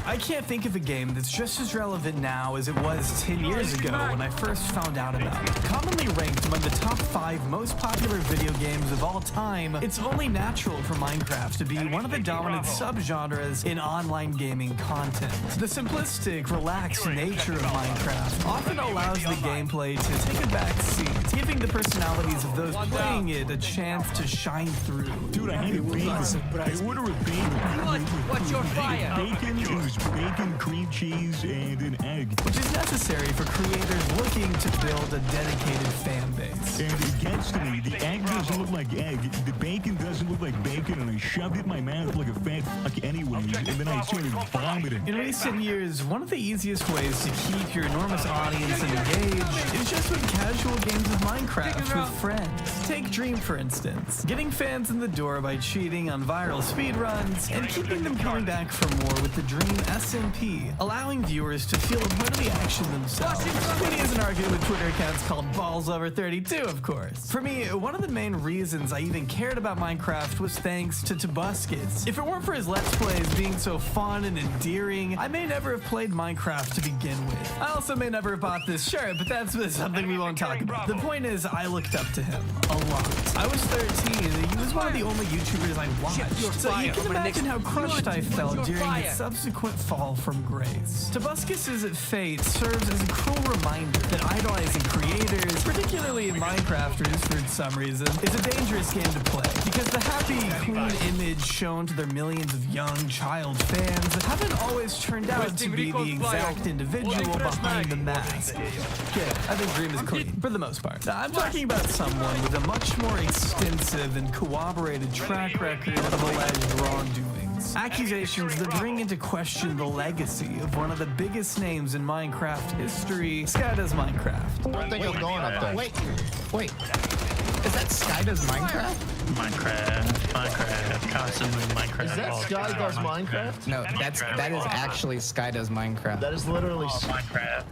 I can't think of a game that's just as relevant now as it was 10 years ago when I first found out about it. Commonly ranked among the top 5 most popular video games of all time, it's only natural for Minecraft to be one of the dominant subgenres in online gaming content. The simplistic, relaxed nature of Minecraft often allows the gameplay to take a back seat, giving the personalities of those playing it a chance to shine through. Dude, I had a bacon. I ordered a bacon. What's your fire? Bacon, it was bacon, cream cheese, and an egg. Which is necessary for creators looking to build a dedicated fan base. And it gets to me, the egg doesn't look like egg, the bacon doesn't look like bacon, and I shoved it in my mouth like a fat fuck anyways, and then I started vomiting. In recent years, one of the easiest ways to keep your enormous audience engaged is just with casual games of Minecraft with friends. Take Dream, for instance. Getting fans in the door by cheating on viral speedruns and keeping them coming back for more with the Dream SMP, allowing viewers to feel a part of the action themselves. Tweeting isn't arguing with Twitter accounts called BallsOver32, of course. For me, one of the main reasons I even cared about Minecraft was thanks to Tobuscus. If it weren't for his Let's Plays being so fun and endearing, I may never have played Minecraft to begin with. I also may never have bought this shirt, but that's something we won't talk about. The point is, I looked up to him a lot. I was 13, and he was one of the only YouTubers I watched, so you can imagine how crushed I felt during his subsequent fall from grace. Tobuscus's fate serves as a cruel reminder that idolizing creators, particularly Minecrafters for some reason, is a dangerous game to play, because the happy, clean image shown to their millions of young child fans haven't always turned out to be the exact individual behind the mask. Okay, I think Dream is clean, for the most part. I'm talking about someone with a much more extensive and corroborated track record of alleged wrongdoings. Accusations that bring into question the legacy of one of the biggest names in Minecraft history, Sky Does Minecraft. I think I'm going up there. Wait. Is that Sky Does Minecraft? Minecraft, constantly Minecraft. Is that Sky Does Minecraft? No, that is actually Sky Does Minecraft. That is literally Minecraft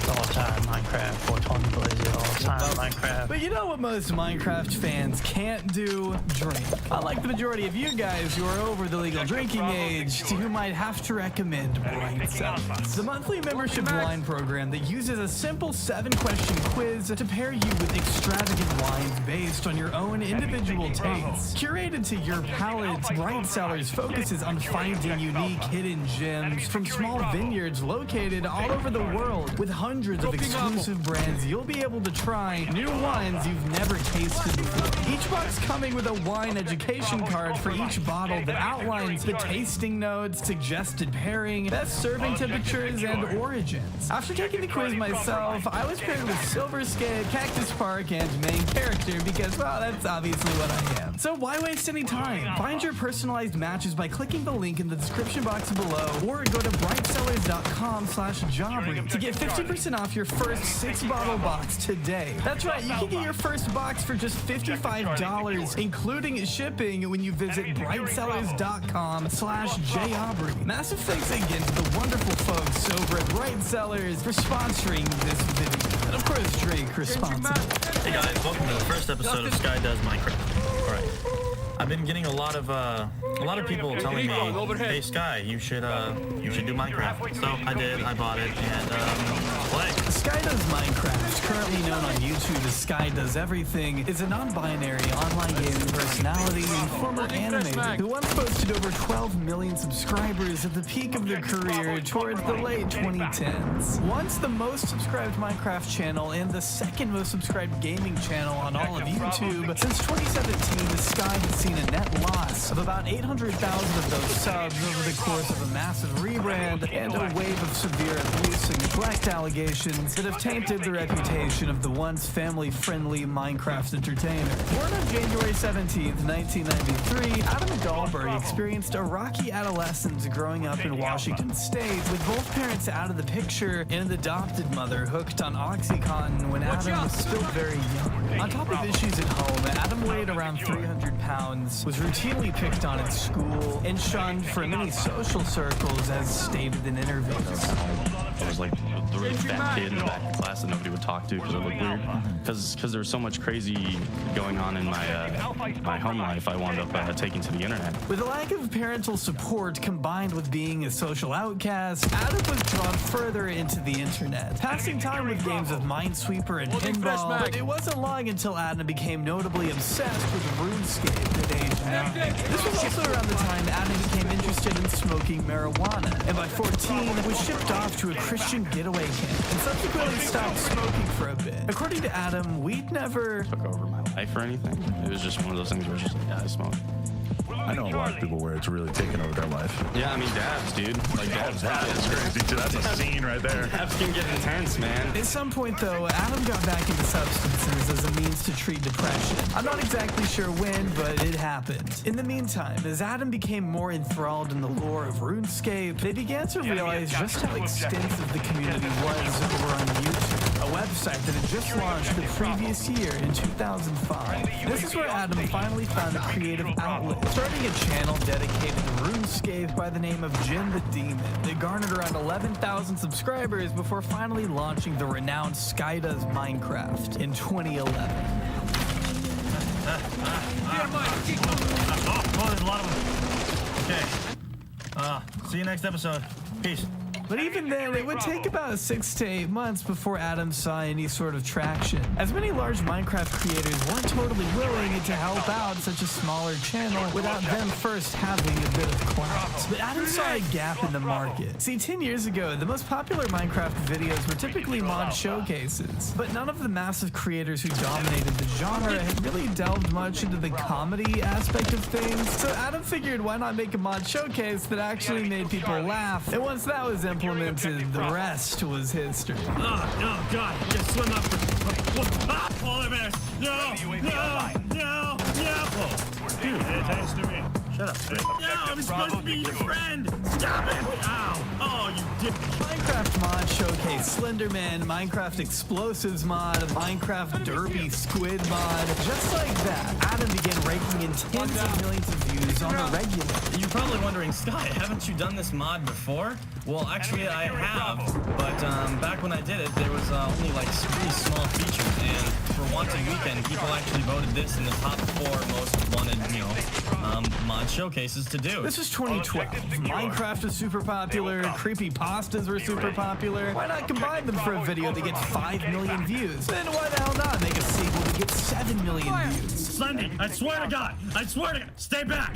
all the time, Minecraft 420 Blaze all the time, Minecraft. But you know what most Minecraft fans can't do? Drink. Unlike the majority of you guys who are over the legal drinking age, to whom I'd have to recommend Bright Cellars, the monthly membership wine program that uses a simple 7-question quiz to pair you with extravagant wines based on your own individual tastes. Curated to your palate, Bright Cellars focuses on finding unique hidden gems from small vineyards located all over the world, with hundreds of exclusive brands you'll be able to try, new wines you've never tasted before. Each box coming with a wine education card for each bottle that outlines the tasting notes, suggested pairing, best serving temperatures, and origins. After taking the quiz myself, I was paired with Silver Skate, Cactus Park, and main character because, well, that's obviously what I am. So why waste any time? Find your personalized matches by clicking the link in the description box below, or go to brightsellars.com/jobbery to get 50% off your first 6-bottle box today. That's right, you can get your first box for just $55, including shipping, when you visit brightsellars.com/jobbery. Massive thanks again to the wonderful folks over at Bright Cellars for sponsoring this video. And of course, drink responsibly. Hey guys, welcome to the first episode of Sky Does Minecraft. Alright. I've been getting a lot of people telling me, "Hey Sky, you should do Minecraft." So I did. I bought it and play. Sky Does Minecraft, currently known on YouTube as Sky Does Everything, is a non-binary online gaming personality and former animator who once boasted over 12 million subscribers at the peak of their career towards the late 2010s. Once the most subscribed Minecraft channel and the second most subscribed gaming channel on all of YouTube, since 2017, Sky has seen a net loss of about 800,000 of those subs over the course of a massive rebrand and a wave of severe abuse and neglect allegations that have tainted the reputation of the once family-friendly Minecraft entertainer. Born on January 17th, 1993, Adam Dahlberg experienced a rocky adolescence growing up in Washington State, with both parents out of the picture and an adopted mother hooked on OxyContin when Adam was still very young. On top of issues at home, Adam weighed around 300 pounds, was routinely picked on at school, and shunned from many social circles, as stated in interviews. I was like the really fat kid in the back of class that nobody would talk to because it looked weird. Because there was so much crazy going on in my home life, I wound up taking to the internet. With a lack of parental support combined with being a social outcast, Adam was drawn further into the internet, passing time with games of Minesweeper and pinball. But it wasn't long until Adam became notably obsessed with RuneScape at age 9. This was also around the time Adam became interested in smoking marijuana, and by 14 was shipped off to a Christian getaway camp and subsequently stopped smoking for a bit. According to Adam, weed never took over my life or anything. It was just one of those things where it's just like, yeah, I smoke. I know a lot of people where it's really taken over their life. Yeah, I mean, dabs, dude. Like, dabs is crazy, too. That's a scene right there. Dabs can get intense, man. At some point, though, Adam got back into substances as a means to treat depression. I'm not exactly sure when, but it happened. In the meantime, as Adam became more enthralled in the lore of RuneScape, they began to realize just how extensive the community was over on YouTube, a website that had just launched the previous year in 2005. This is where Adam finally found a creative outlet, starting a channel dedicated to RuneScape by the name of Jin the Demon. It garnered around 11,000 subscribers before finally launching the renowned Sky Does Minecraft in 2011. There's a lot of them. Okay. See you next episode. Peace. But even then, it would take about 6 to 8 months before Adam saw any sort of traction, as many large Minecraft creators weren't totally willing to help out such a smaller channel without them first having a bit of clout. But Adam saw a gap in the market. See, 10 years ago, the most popular Minecraft videos were typically mod showcases, but none of the massive creators who dominated the genre had really delved much into the comedy aspect of things, so Adam figured why not make a mod showcase that actually made people laugh, and once that was implemented, the rest was history. Oh, God, just swim up for polar bears. No. Whoa. Dude, pay attention to me. Shut up. No, I'm supposed to be your friend. Stop it. Ow. Oh, you dick. Minecraft mod showcase Slenderman, Minecraft Explosives mod, Minecraft Derby Squid mod. Just like that, Adam began raking in tens of millions of views on the regular. You're probably wondering, Sky, haven't you done this mod before? Well, actually, I have, but back when I did it, there was only like 3 small features, and for Wanted Weekend, people actually voted this in the top 4 most wanted, mod showcases to do. This was 2012. Minecraft was super popular, creepypastas were super popular. Why not combine them for a video that gets 5 million views? Then why the hell not make a sequel that gets 7 million views? Slendy, I swear to God, stay back.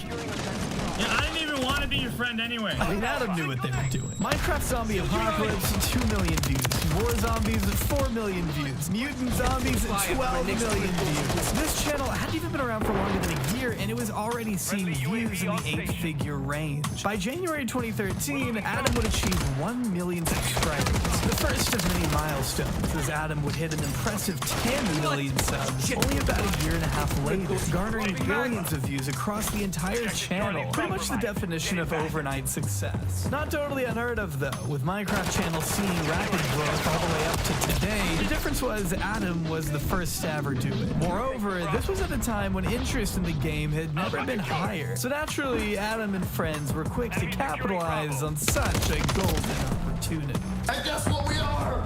Yeah, I didn't even want to be your friend anyway. I mean, Adam knew what they were doing. Minecraft Zombie Apocalypse, 2 million views. War Zombies at 4 million views. Mutant Zombies at 12 million views. This channel hadn't even been around for longer than a year, and it was already seeing views in the 8-figure range. By January 2013, Adam would achieve 1 million subscribers. The first of many milestones, as Adam would hit an impressive 10 million subs only about a year and a half later, garnering billions of views across the entire channel. Pretty much the definition of overnight success. Not totally unheard of though, with Minecraft channels seeing rapid growth all the way up to today. The difference was Adam was the first to ever do it. Moreover, this was at a time when interest in the game had never been higher. So naturally, Adam and friends were quick to capitalize on such a golden opportunity. And guess what we are?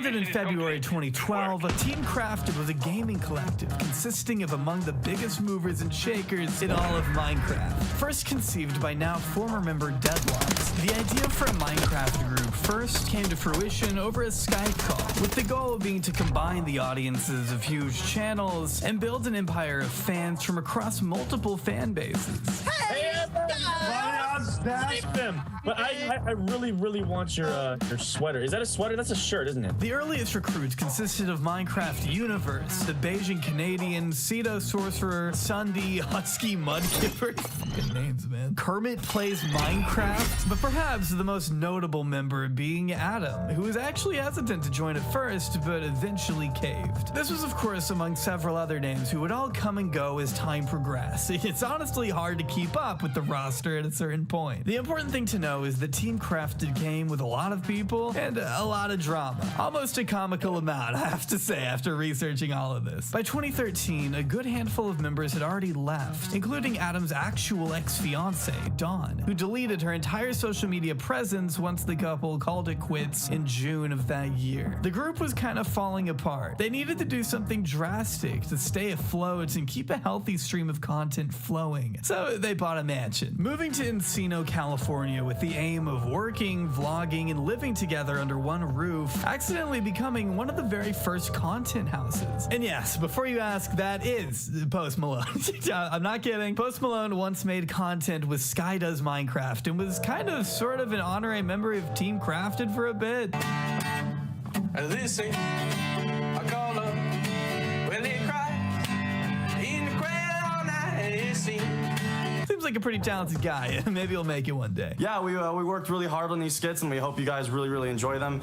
Founded in February 2012, Team Crafted was a gaming collective consisting of among the biggest movers and shakers in all of Minecraft. First conceived by now former member Deadlocks, the idea for a Minecraft group first came to fruition over a Skype call, with the goal being to combine the audiences of huge channels and build an empire of fans from across multiple fan bases. But I really want your sweater. Is that a sweater? That's a shirt, isn't it? The earliest recruits consisted of Minecraft Universe, the Beijing Canadian, Cedo Sorcerer, Sunday, Husky Mudkipper. Fucking names, man. Kermit Plays Minecraft, but perhaps the most notable member being Adam, who was actually hesitant to join at first, but eventually caved. This was, of course, among several other names who would all come and go as time progressed. It's honestly hard to keep up with the roster at a certain point. The important thing to know is that Team Crafted came with a lot of people and a lot of drama. Almost a comical amount, I have to say, after researching all of this. By 2013, a good handful of members had already left, including Adam's actual ex-fiancée, Dawn, who deleted her entire social media presence once the couple called it quits in June of that year. The group was kind of falling apart. They needed to do something drastic to stay afloat and keep a healthy stream of content flowing. So they bought a mansion, moving to Encino, California with the aim of working, vlogging, and living together under one roof, accidentally becoming one of the very first content houses. And yes, before you ask, that is Post Malone. I'm not kidding. Post Malone once made content with Sky Does Minecraft and was kind of sort of an honorary member of Team Crafted for a bit. Listen, I call up when they cry in the crowd all night, it seems. Seems like a pretty talented guy. Maybe he'll make it one day. Yeah, we worked really hard on these skits, and we hope you guys really enjoy them.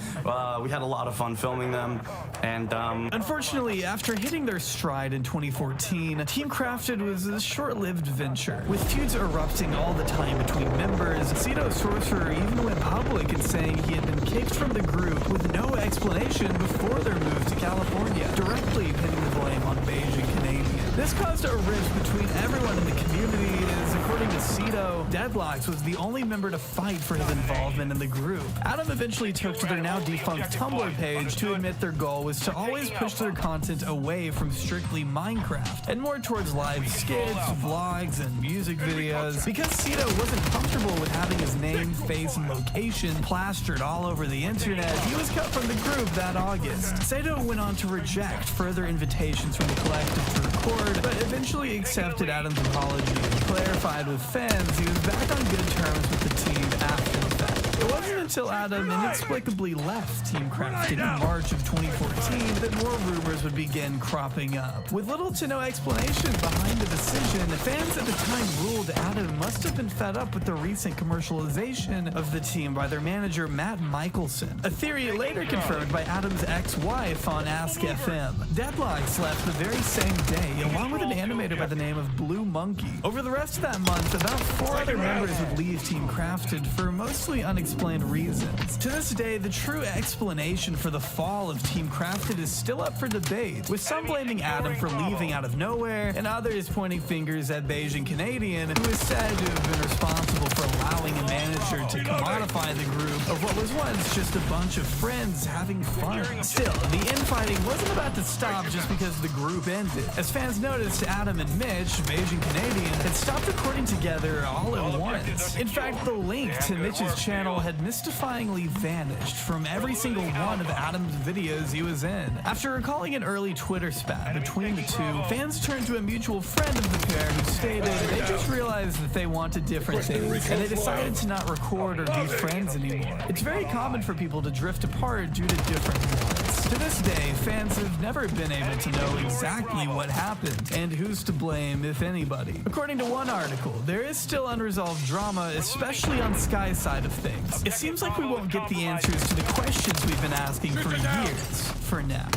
We had a lot of fun filming them, and unfortunately, after hitting their stride in 2014, Team Crafted was a short-lived venture, with feuds erupting all the time between members. Cedo Sorcerer even went public in saying he had been kicked from the group with no explanation before their move to California, directly pinning the blame on Beijing Canadian. This caused a rift between everyone in the community, as according to Cedo, Deadlocks was the only member to fight for his involvement in the group. Adam eventually took to their now defunct Tumblr page to admit their goal was to always push their content away from strictly Minecraft and more towards live skits, vlogs, and music videos. Because Cedo wasn't comfortable with having his name, face, and location plastered all over the internet, he was cut from the group that August. Cedo went on to reject further invitations from the collective to record, but eventually accepted Adam's apology and clarified with fans he was back on good terms with the team after the fact. It wasn't until Adam inexplicably left Team Crafted in March of 2014 that more rumors would begin cropping up. With little to no explanation behind the decision, fans at the time ruled Adam must have been fed up with the recent commercialization of the team by their manager Matt Michelson, a theory later confirmed by Adam's ex-wife on Ask FM. Deadlocks left the very same day, along with an animator by the name of Blue Monkey. Over the rest of that month, about 4 other members would leave Team Crafted for mostly unexplained reasons. To this day, the true explanation for the fall of Team Crafted is still up for debate, with some blaming Adam for leaving out of nowhere, and others pointing fingers at Beijing Canadian, who is said to have been responsible for allowing a manager to commodify the group of what was once just a bunch of friends having fun. Still, the infighting wasn't about to stop just because the group ended. As fans noticed, Adam and Mitch, Beijing Canadian, had stopped recording together all at once. In fact, the link to Mitch's channel had mystifyingly vanished from every single one of Adam's videos he was in. After recalling an early Twitter spat between the two, fans turned to a mutual friend of the pair who stated they just realized that they wanted different things, and they decided to not record or be friends anymore. It's very common for people to drift apart due to different wants. To this day, fans have never been able to know exactly what happened and who's to blame, if anybody. According to one article, there is still unresolved drama, especially on Sky's side of things. It seems like we won't get the answers to the questions we've been asking for years, for now.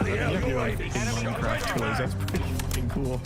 Minecraft toys, that's pretty fucking cool.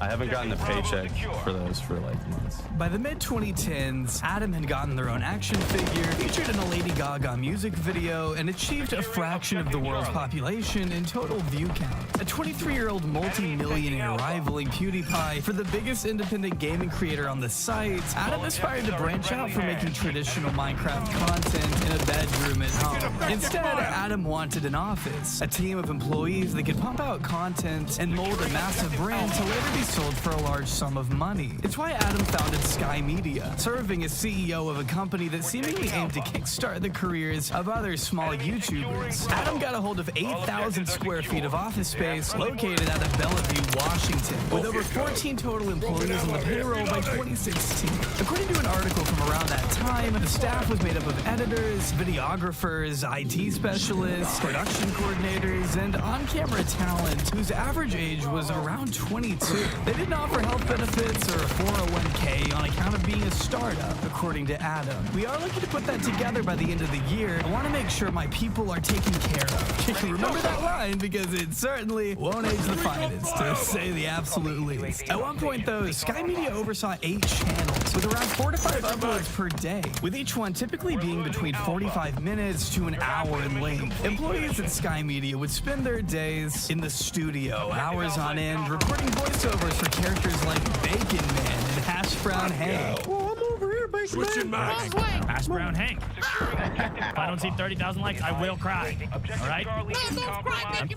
I haven't gotten a paycheck for those for like months. By the mid-2010s, Adam had gotten their own action figure, featured in a Lady Gaga music video, and achieved a fraction of the world's population in total view count. A 23-year-old multi-millionaire rivaling PewDiePie for the biggest independent gaming creator on the site, Adam aspired to branch out from making traditional Minecraft content in a bedroom at home. Instead, Adam wanted an office, a team of employees that could pump out content and mold a massive brand to later be sold for a large sum of money. It's why Adam founded Sky Media, serving as CEO of a company that seemingly aimed to kickstart the careers of other small YouTubers. Adam got a hold of 8,000 square feet of office space located out of Bellevue, Washington, with over 14 total employees on the payroll by 2016. According to an article from around that time, the staff was made up of editors, videographers, IT specialists, production coordinators, and on-camera talent whose average age was around 22. They didn't offer health benefits or a 401k on account of being a startup, according to Adam. We are looking to put that together by the end of the year. I want to make sure my people are taken care of. Remember that line because it certainly won't age the finest, to say the absolute least. At one point, though, Sky Media oversaw 8 channels with around 4 to 5 uploads per day, with each one typically being between 45 minutes to an hour in length. Employees at Sky Media would spend their days in the studio, hours on end, recording voiceovers for characters like Bacon Man and Hash Brown Hank. Oh, I'm over here, Bacon Man. Hash Brown Hank. If I don't see 30,000 likes, I will cry. All right? Charlie is compromised.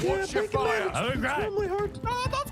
What's your fire? I will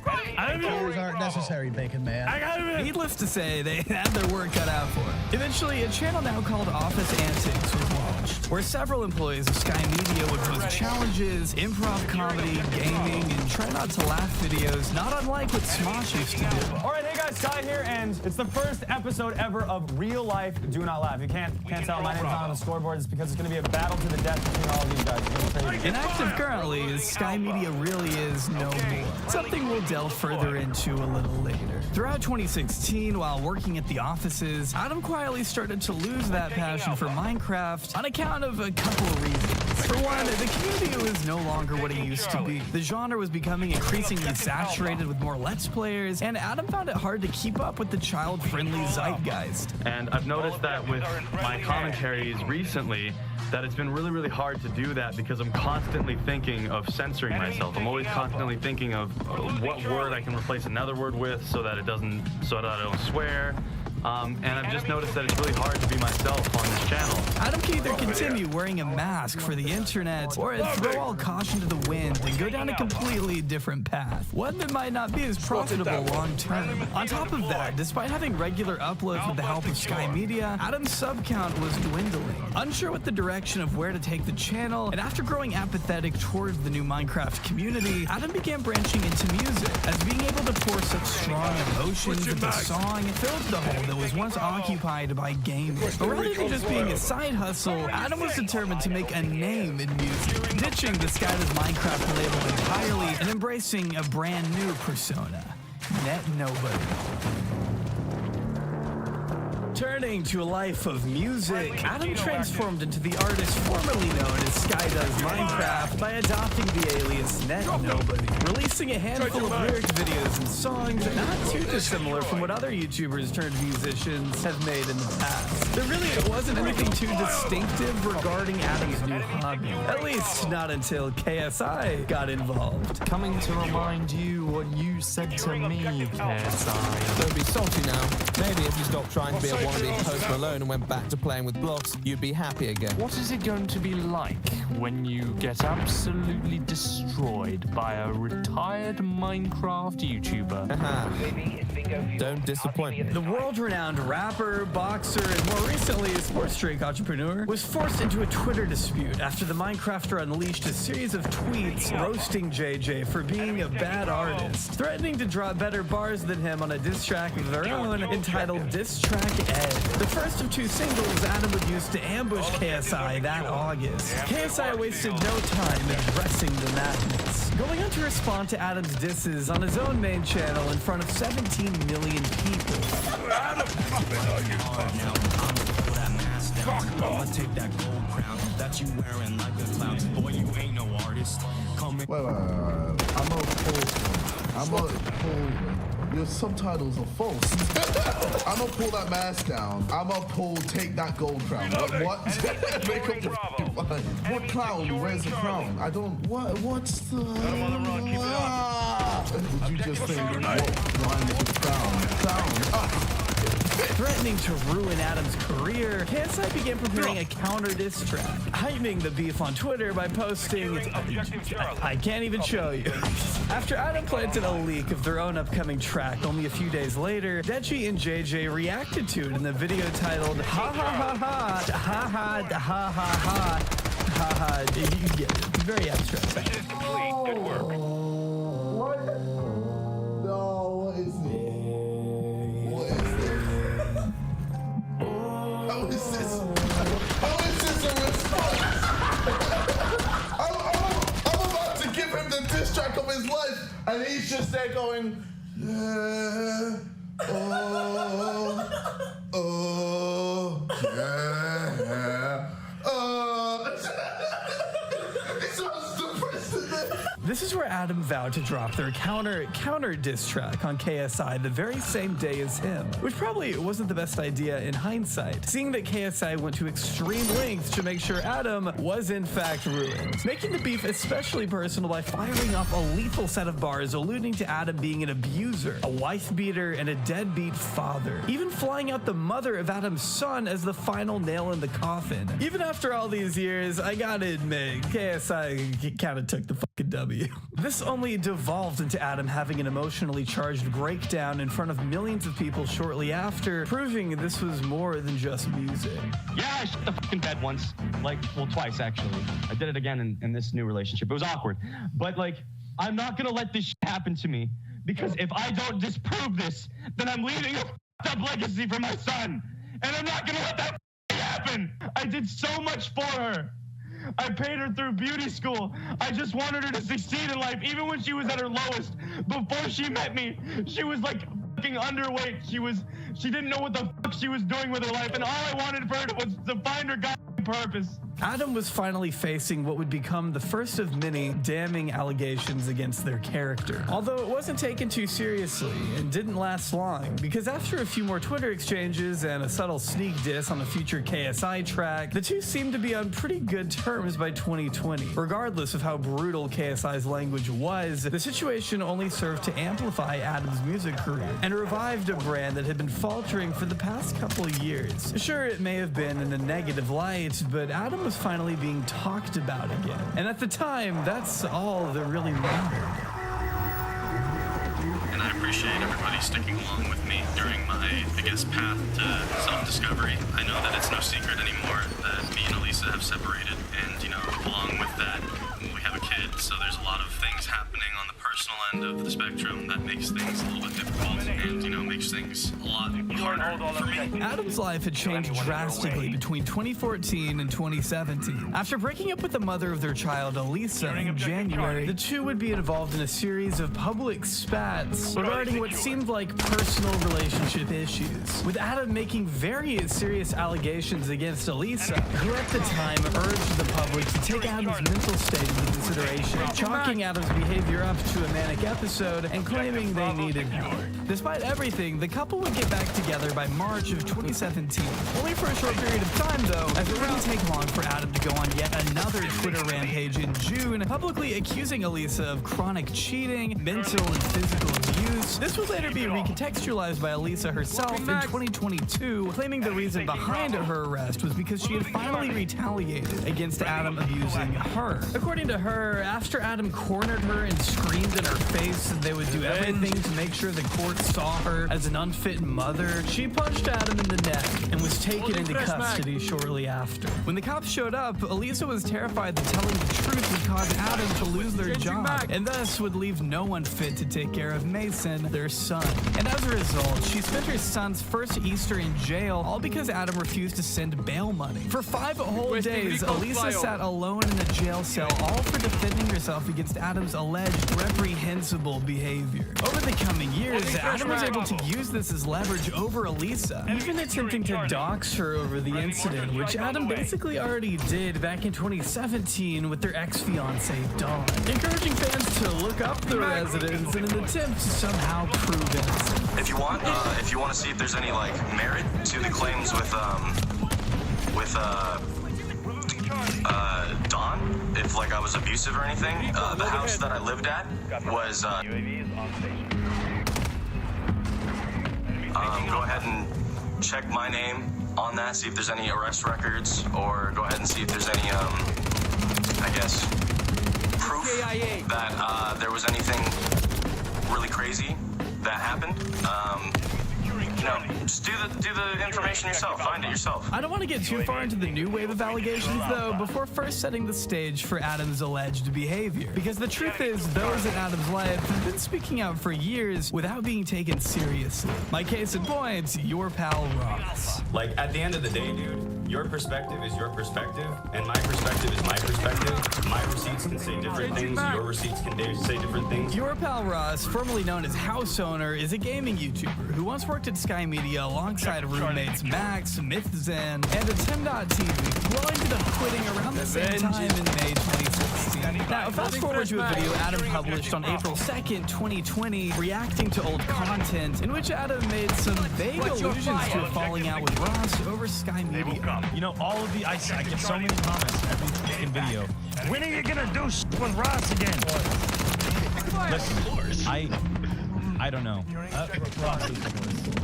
cry. Tears aren't necessary, Bacon Man. I got it. Needless to say, they had their work cut out for it. Eventually, a channel now called Office Antics was launched, where several employees of Sky Media would post challenges, improv comedy, gaming, and try not to laugh videos, not unlike what Smosh used to do. All right, hey guys, Sky here, and it's the first episode ever of Real Life Do Not Laugh. You can't tell my name's not on the scoreboard. It's because it's going to be a battle to the death between all of these guys. It's gonna be crazy. Inactive currently is Sky Media really is no more. Something we'll delve further into a little later. Throughout 2016, while working at the offices, Adam quietly started to lose that passion for Minecraft on account of a couple of reasons. For one, the community was no longer what it used to be. The genre was becoming increasingly saturated with more Let's Players, and Adam found it hard to keep up with the child-friendly zeitgeist. And I've noticed that with my commentaries recently, that it's been really, really hard to do that because I'm constantly thinking of censoring myself. I'm always constantly thinking of what word I can replace another word with so that I don't swear. And I've just noticed that it's really hard to be myself on this channel. Adam can either continue wearing a mask for the internet or throw all caution to the wind and go down a completely different path, one that might not be as profitable long term. On top of that, despite having regular uploads with the help of Sky Media, Adam's sub count was dwindling. Unsure with the direction of where to take the channel, and after growing apathetic towards the new Minecraft community, Adam began branching into music, as being able to pour such strong emotions into a song filled the hole that was once occupied by gaming. But rather than just being a side hustle, Adam was determined to make a name in music, ditching the Sky Does Minecraft label entirely and embracing a brand new persona, Net Nobody. Turning to a life of music, Adam transformed into the artist formerly known as Sky Does Minecraft by adopting the alias Net Nobody, releasing a handful of lyric videos and songs not too dissimilar from what other YouTubers turned musicians have made in the past. There really wasn't anything too distinctive regarding Adam's new hobby, at least not until KSI got involved. Coming to remind you what you said to me, KSI. Don't be salty now. Maybe if you stopped trying to be a wannabe Post Malone and went back to playing with blocks, you'd be happy again. What is it going to be like when you get absolutely destroyed by a retired Minecraft YouTuber? Don't disappoint me. The world-renowned rapper, boxer, and more recently a sports drink entrepreneur was forced into a Twitter dispute after the Minecrafter unleashed a series of tweets roasting JJ for being a bad artist, threatening to draw better bars than him on a diss track of their own entitled Diss Track Ed. The first of 2 singles Adam would use to ambush KSI that August. KSI wasted no time in addressing the madness, going on to respond to Adam's disses on his own main channel in front of 17 million people. I'ma take that gold crown that you wearing like a clown. Boy, you ain't no artist. Come in. Wait. I'm gonna pull. Your subtitles are false. I'm gonna pull that mask down. I'm gonna pull. Take that gold crown. What? Make up your mind. What clown? Where's the crown? I don't. What's the? Would you just say what rhymes with crown? Threatening to ruin Adam's career, KSI began preparing a counter diss track, heightening the beef on Twitter by posting, I can't even show you. After Adam planted a leak of their own upcoming track only a few days later, Deji and JJ reacted to it in the video titled Ha Ha Ha Ha Ha Ha Ha Ha Ha Ha Ha. You get it. Very abstract. Good work. What? No, what is this? How is this a response? I'm about to give him the diss track of his life, and he's just there going, yeah, He sounds depressed in there. This is where Adam vowed to drop their counter diss track on KSI the very same day as him, which probably wasn't the best idea in hindsight, seeing that KSI went to extreme lengths to make sure Adam was in fact ruined, making the beef especially personal by firing off a lethal set of bars alluding to Adam being an abuser, a wife beater, and a deadbeat father, even flying out the mother of Adam's son as the final nail in the coffin. Even after all these years, I gotta admit, KSI kinda took the fucking W. This only devolved into Adam having an emotionally charged breakdown in front of millions of people shortly after, proving this was more than just music. Yeah, I shit the fucking bed once. Twice, actually. I did it again in this new relationship. It was awkward. But, I'm not gonna let this shit happen to me. Because if I don't disprove this, then I'm leaving a fucked up legacy for my son. And I'm not gonna let that happen. I did so much for her. I paid her through beauty school. I just wanted her to succeed in life, even when she was at her lowest. Before she met me, she was fucking underweight. She didn't know what the fuck she was doing with her life, and all I wanted for her was to find her goddamn purpose. Adam was finally facing what would become the first of many damning allegations against their character. Although it wasn't taken too seriously and didn't last long, because after a few more Twitter exchanges and a subtle sneak diss on a future KSI track, the two seemed to be on pretty good terms by 2020. Regardless of how brutal KSI's language was, the situation only served to amplify Adam's music career and revived a brand that had been faltering for the past couple of years. Sure, it may have been in a negative light, but Adam was finally being talked about again. And at the time, that's all that really mattered. And I appreciate everybody sticking along with me during my, path to self-discovery. I know that it's no secret anymore that me and Elisa have separated, and, along with that, we have a kid, so there's a lot of things happening on the personal end of the spectrum that makes things a little bit difficult and, makes things a lot harder for me. Adam's life had changed drastically between 2014 and 2017. After breaking up with the mother of their child, Elisa, in January, the two would be involved in a series of public spats regarding what seemed like personal relationship issues, with Adam making very serious allegations against Elisa, who at the time urged the public to take Adam's mental state into consideration, chalking Adam's behavior up to a manic episode and claiming they needed help. Despite everything, the couple would get back together by March of 2017. Only for a short period of time, though, as it wouldn't take long for Adam to go on yet another Twitter rampage in June, publicly accusing Elisa of chronic cheating, mental and physical abuse. This would later be recontextualized by Elisa herself in 2022, claiming the reason behind her arrest was because she had finally retaliated against Adam abusing her. According to her, after Adam cornered her and screamed in her face that they would do everything to make sure the court saw her as an unfit mother, she punched Adam in the neck and was taken into custody shortly after. When the cops showed up, Elisa was terrified that telling the truth would cause Adam to lose their job, and thus would leave no one fit to take care of Mason, their son. And as a result, she spent her son's first Easter in jail, all because Adam refused to send bail money. For 5 whole days, Elisa sat alone in a jail cell, all for defending herself against Adam's alleged reprehensible behavior. Over the coming years, Adam was able to use this as leverage over Elisa, even attempting to dock mocks her over the incident, which Adam basically already did back in 2017 with their ex-fiancée Dawn, encouraging fans to look up the residents in an attempt to somehow prove innocent. If you want to see if there's any like merit to the claims with Dawn, if like I was abusive or anything, the house that I lived at was go ahead and check my name on that, see if there's any arrest records, or go ahead and see if there's any I guess proof that there was anything really crazy that happened. You know, just do the information yourself. Find it yourself. I don't want to get too far into the new wave of allegations, though, before first setting the stage for Adam's alleged behavior. Because the truth is, those in Adam's life have been speaking out for years without being taken seriously. My case in point, your pal Ross. Like, at the end of the day, dude, your perspective is your perspective, and my perspective is my perspective. My receipts can say different things, your receipts can say different things. Your pal Ross, formerly known as House Owner, is a gaming YouTuber who once worked at Sky Media alongside roommates Max, MWIII, and Tim.TV, who all ended up quitting around the same time in May 2016. Now, fast forward to a video Adam published on April 2nd, 2020, reacting to old content, in which Adam made some vague allusions to a falling out with Ross over Sky Media. You know, all of the I get so many comments every fucking video. When are you gonna do with Ross again? Listen, I don't know. Ross is the worst.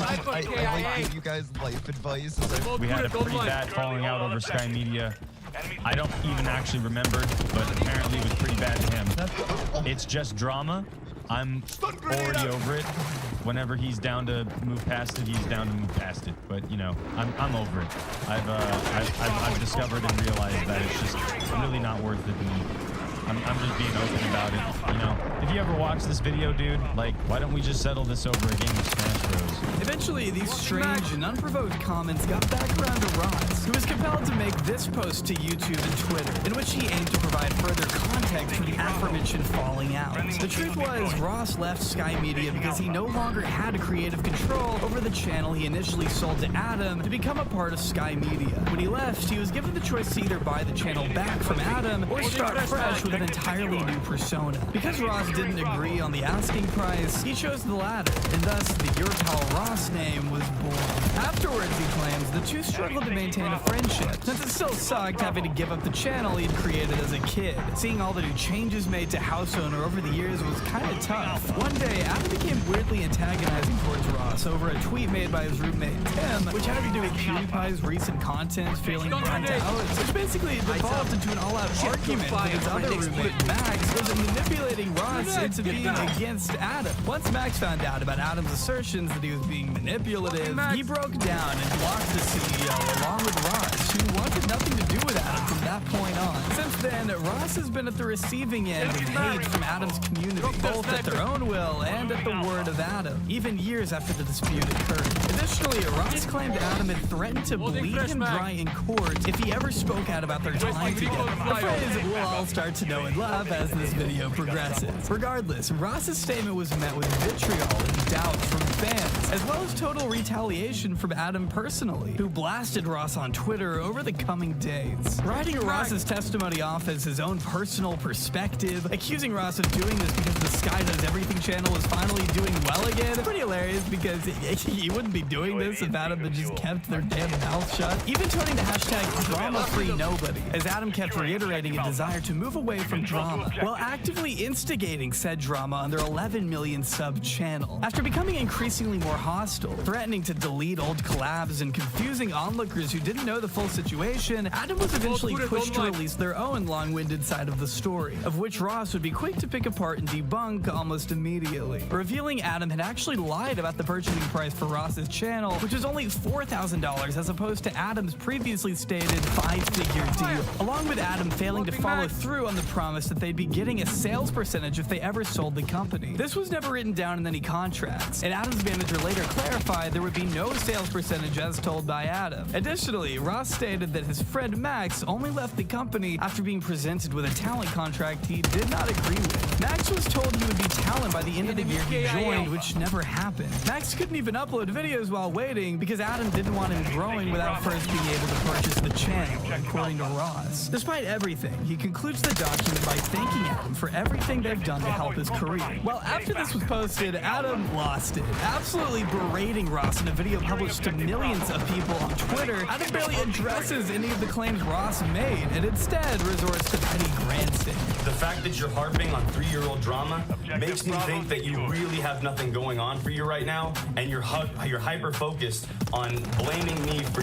I give you guys life advice. We had a pretty bad falling out over Sky Media. I don't even actually remember, but apparently it was pretty bad to him. It's just drama. I'm already over it. Whenever he's down to move past it, he's down to move past it. But you know, I'm over it. I've discovered and realized that it's just really not worth it to me. I'm just being open about it. You know, if you ever watch this video, dude, like, why don't we just settle this over a game of Smash Bros? Eventually, these strange and unprovoked comments got back around to Ross, who was compelled to make this post to YouTube and Twitter, in which he aimed to provide further context for the aforementioned falling out. The truth was, Ross left Sky Media because he no longer had creative control over the channel he initially sold to Adam to become a part of Sky Media. When he left, he was given the choice to either buy the channel back from Adam or start fresh with an entirely new persona. Because Ross didn't agree on the asking price, he chose the latter, and thus the Your Pal Ross name was born. Afterwards, he claims, the two struggled to maintain a friendship, since it still sucked having to give up the channel he'd created as a kid. Seeing all the new changes made to House Owner over the years was kind of tough. One day, Adam became weirdly antagonizing towards Ross over a tweet made by his roommate Tim, which had to do with PewDiePie's recent content feeling burnt out, which basically devolved into an all-out argument with his other roommate Max was manipulating Ross into being against Adam. Once Max found out about Adam's assertions that he was being manipulative, he broke down and blocked the CEO along with Ross, who wanted nothing to do with Adam from that point on. Since then, Ross has been at the receiving end of hate from Adam's community, both at their own will and at the word of Adam, even years after the dispute occurred. Additionally, Ross claimed Adam had threatened to bleed him dry in court if he ever spoke out about their time together. A phrase we'll all start to know and love as this video progresses. Regardless, Ross's statement was met with vitriol and doubt from fans, as well as total retaliation from Adam personally, who blasted Ross on Twitter over the coming days. Writing Ross's testimony off as his own personal perspective, accusing Ross of doing this because the Sky Does Everything channel is finally doing well again. Pretty hilarious, because he wouldn't be doing this if Adam had just kept their damn mouth shut. Even toting the hashtag #DramaFreeNobody, as Adam kept reiterating a desire to move away from drama, while actively instigating said drama on their 11 million sub channel. After becoming increasingly more hostile, threatening to delete old collabs and confusing onlookers who didn't know the full situation, Adam was eventually pushed to release their own long-winded side of the story, of which Ross would be quick to pick apart and debunk almost immediately, revealing Adam had actually lied about the purchasing price for Ross's channel, which was only $4,000 as opposed to Adam's previously stated 5-figure deal, along with Adam failing to follow through on the promise that they'd be getting a sales percentage if they ever sold the company. This was never written down in any contracts, and Adam's manager later clarified there would be no sales percentage as told by Adam. Additionally, Ross stated that his friend Max only left the company after being presented with a talent contract he did not agree with. Max was told he would be talent by the end of the year he joined, which never happened. Max couldn't even upload videos while waiting because Adam didn't want him growing without first being able to purchase the channel, according to Ross. Despite everything, he concludes the document by thanking Adam for everything they've done to help his career. Well, after this was posted, Adam lost it, absolutely berating Ross in a video published to millions of people on Twitter. Adam barely addresses any of the claims Ross made and instead resorts to petty grandstanding. The fact that you're harping on 3-year-old drama makes me think that you really have nothing going on for you right now, and you're hyper focused on blaming me for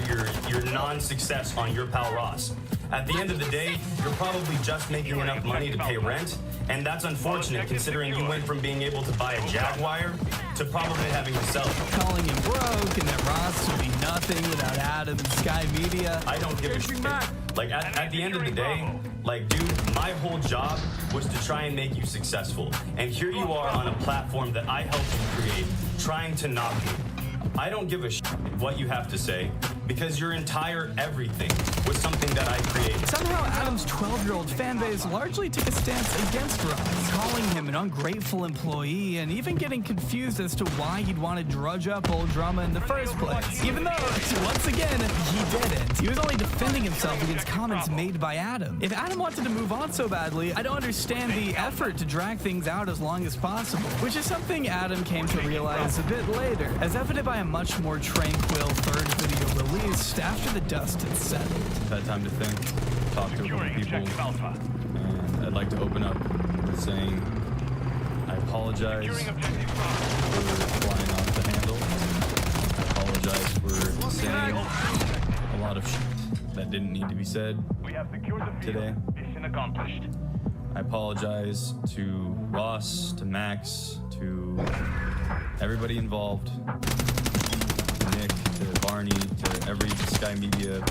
your non-success on your pal Ross. At the end of the day, you're probably just making enough money to pay rent, and that's unfortunate considering you went from being able to buy a Jaguar to probably having to sell it. Calling him broke and that Ross would be nothing without Adam and Sky Media. I don't give a shit. Like, at the end of the day, like, dude, my whole job was to try and make you successful. And here you are on a platform that I helped you create, trying to knock me. I don't give a shit what you have to say, because your entire everything was something that I created. Somehow, Adam's 12-year-old fan base largely took a stance against Ross, calling him an ungrateful employee and even getting confused as to why he'd want to drudge up old drama in the first place. Even though, once again, he didn't. He was only defending himself against comments made by Adam. If Adam wanted to move on so badly, I don't understand the effort to drag things out as long as possible, which is something Adam came to realize a bit later, as evident by a much more tranquil third video released after the dust had settled. I've had time to think, talk to a couple people, and I'd like to open up with saying I apologize for flying off the handle. I apologize for saying a lot of shit that didn't need to be said today. Mission accomplished. I apologize to Ross, to Max, to everybody involved. Nick, to Barney, to every Sky Media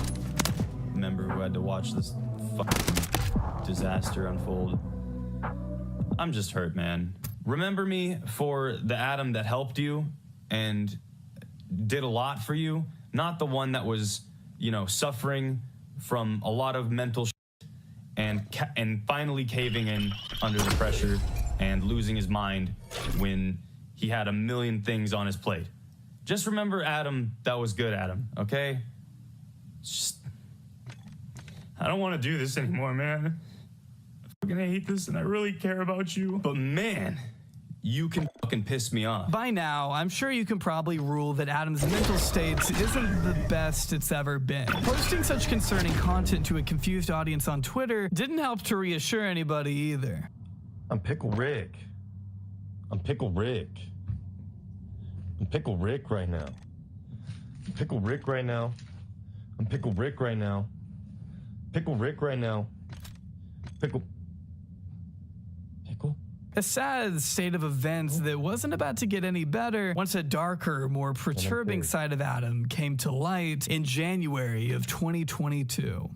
member who had to watch this fucking disaster unfold. I'm just hurt, man. Remember me for the Adam that helped you and did a lot for you, not the one that was, you know, suffering from a lot of mental shit and finally caving in under the pressure and losing his mind when he had a million things on his plate. Just remember Adam that was good Adam, okay? Just, I don't want to do this anymore, man. I fucking hate this and I really care about you. But man, you can fucking piss me off. By now, I'm sure you can probably rule that Adam's mental state isn't the best it's ever been. Posting such concerning content to a confused audience on Twitter didn't help to reassure anybody either. I'm Pickle Rick. I'm Pickle Rick. I'm Pickle Rick right now. I'm Pickle Rick right now. I'm Pickle Rick right now. Pickle Rick right now. Pickle. A sad state of events that wasn't about to get any better once a darker, more perturbing side of Adam came to light in January of 2022.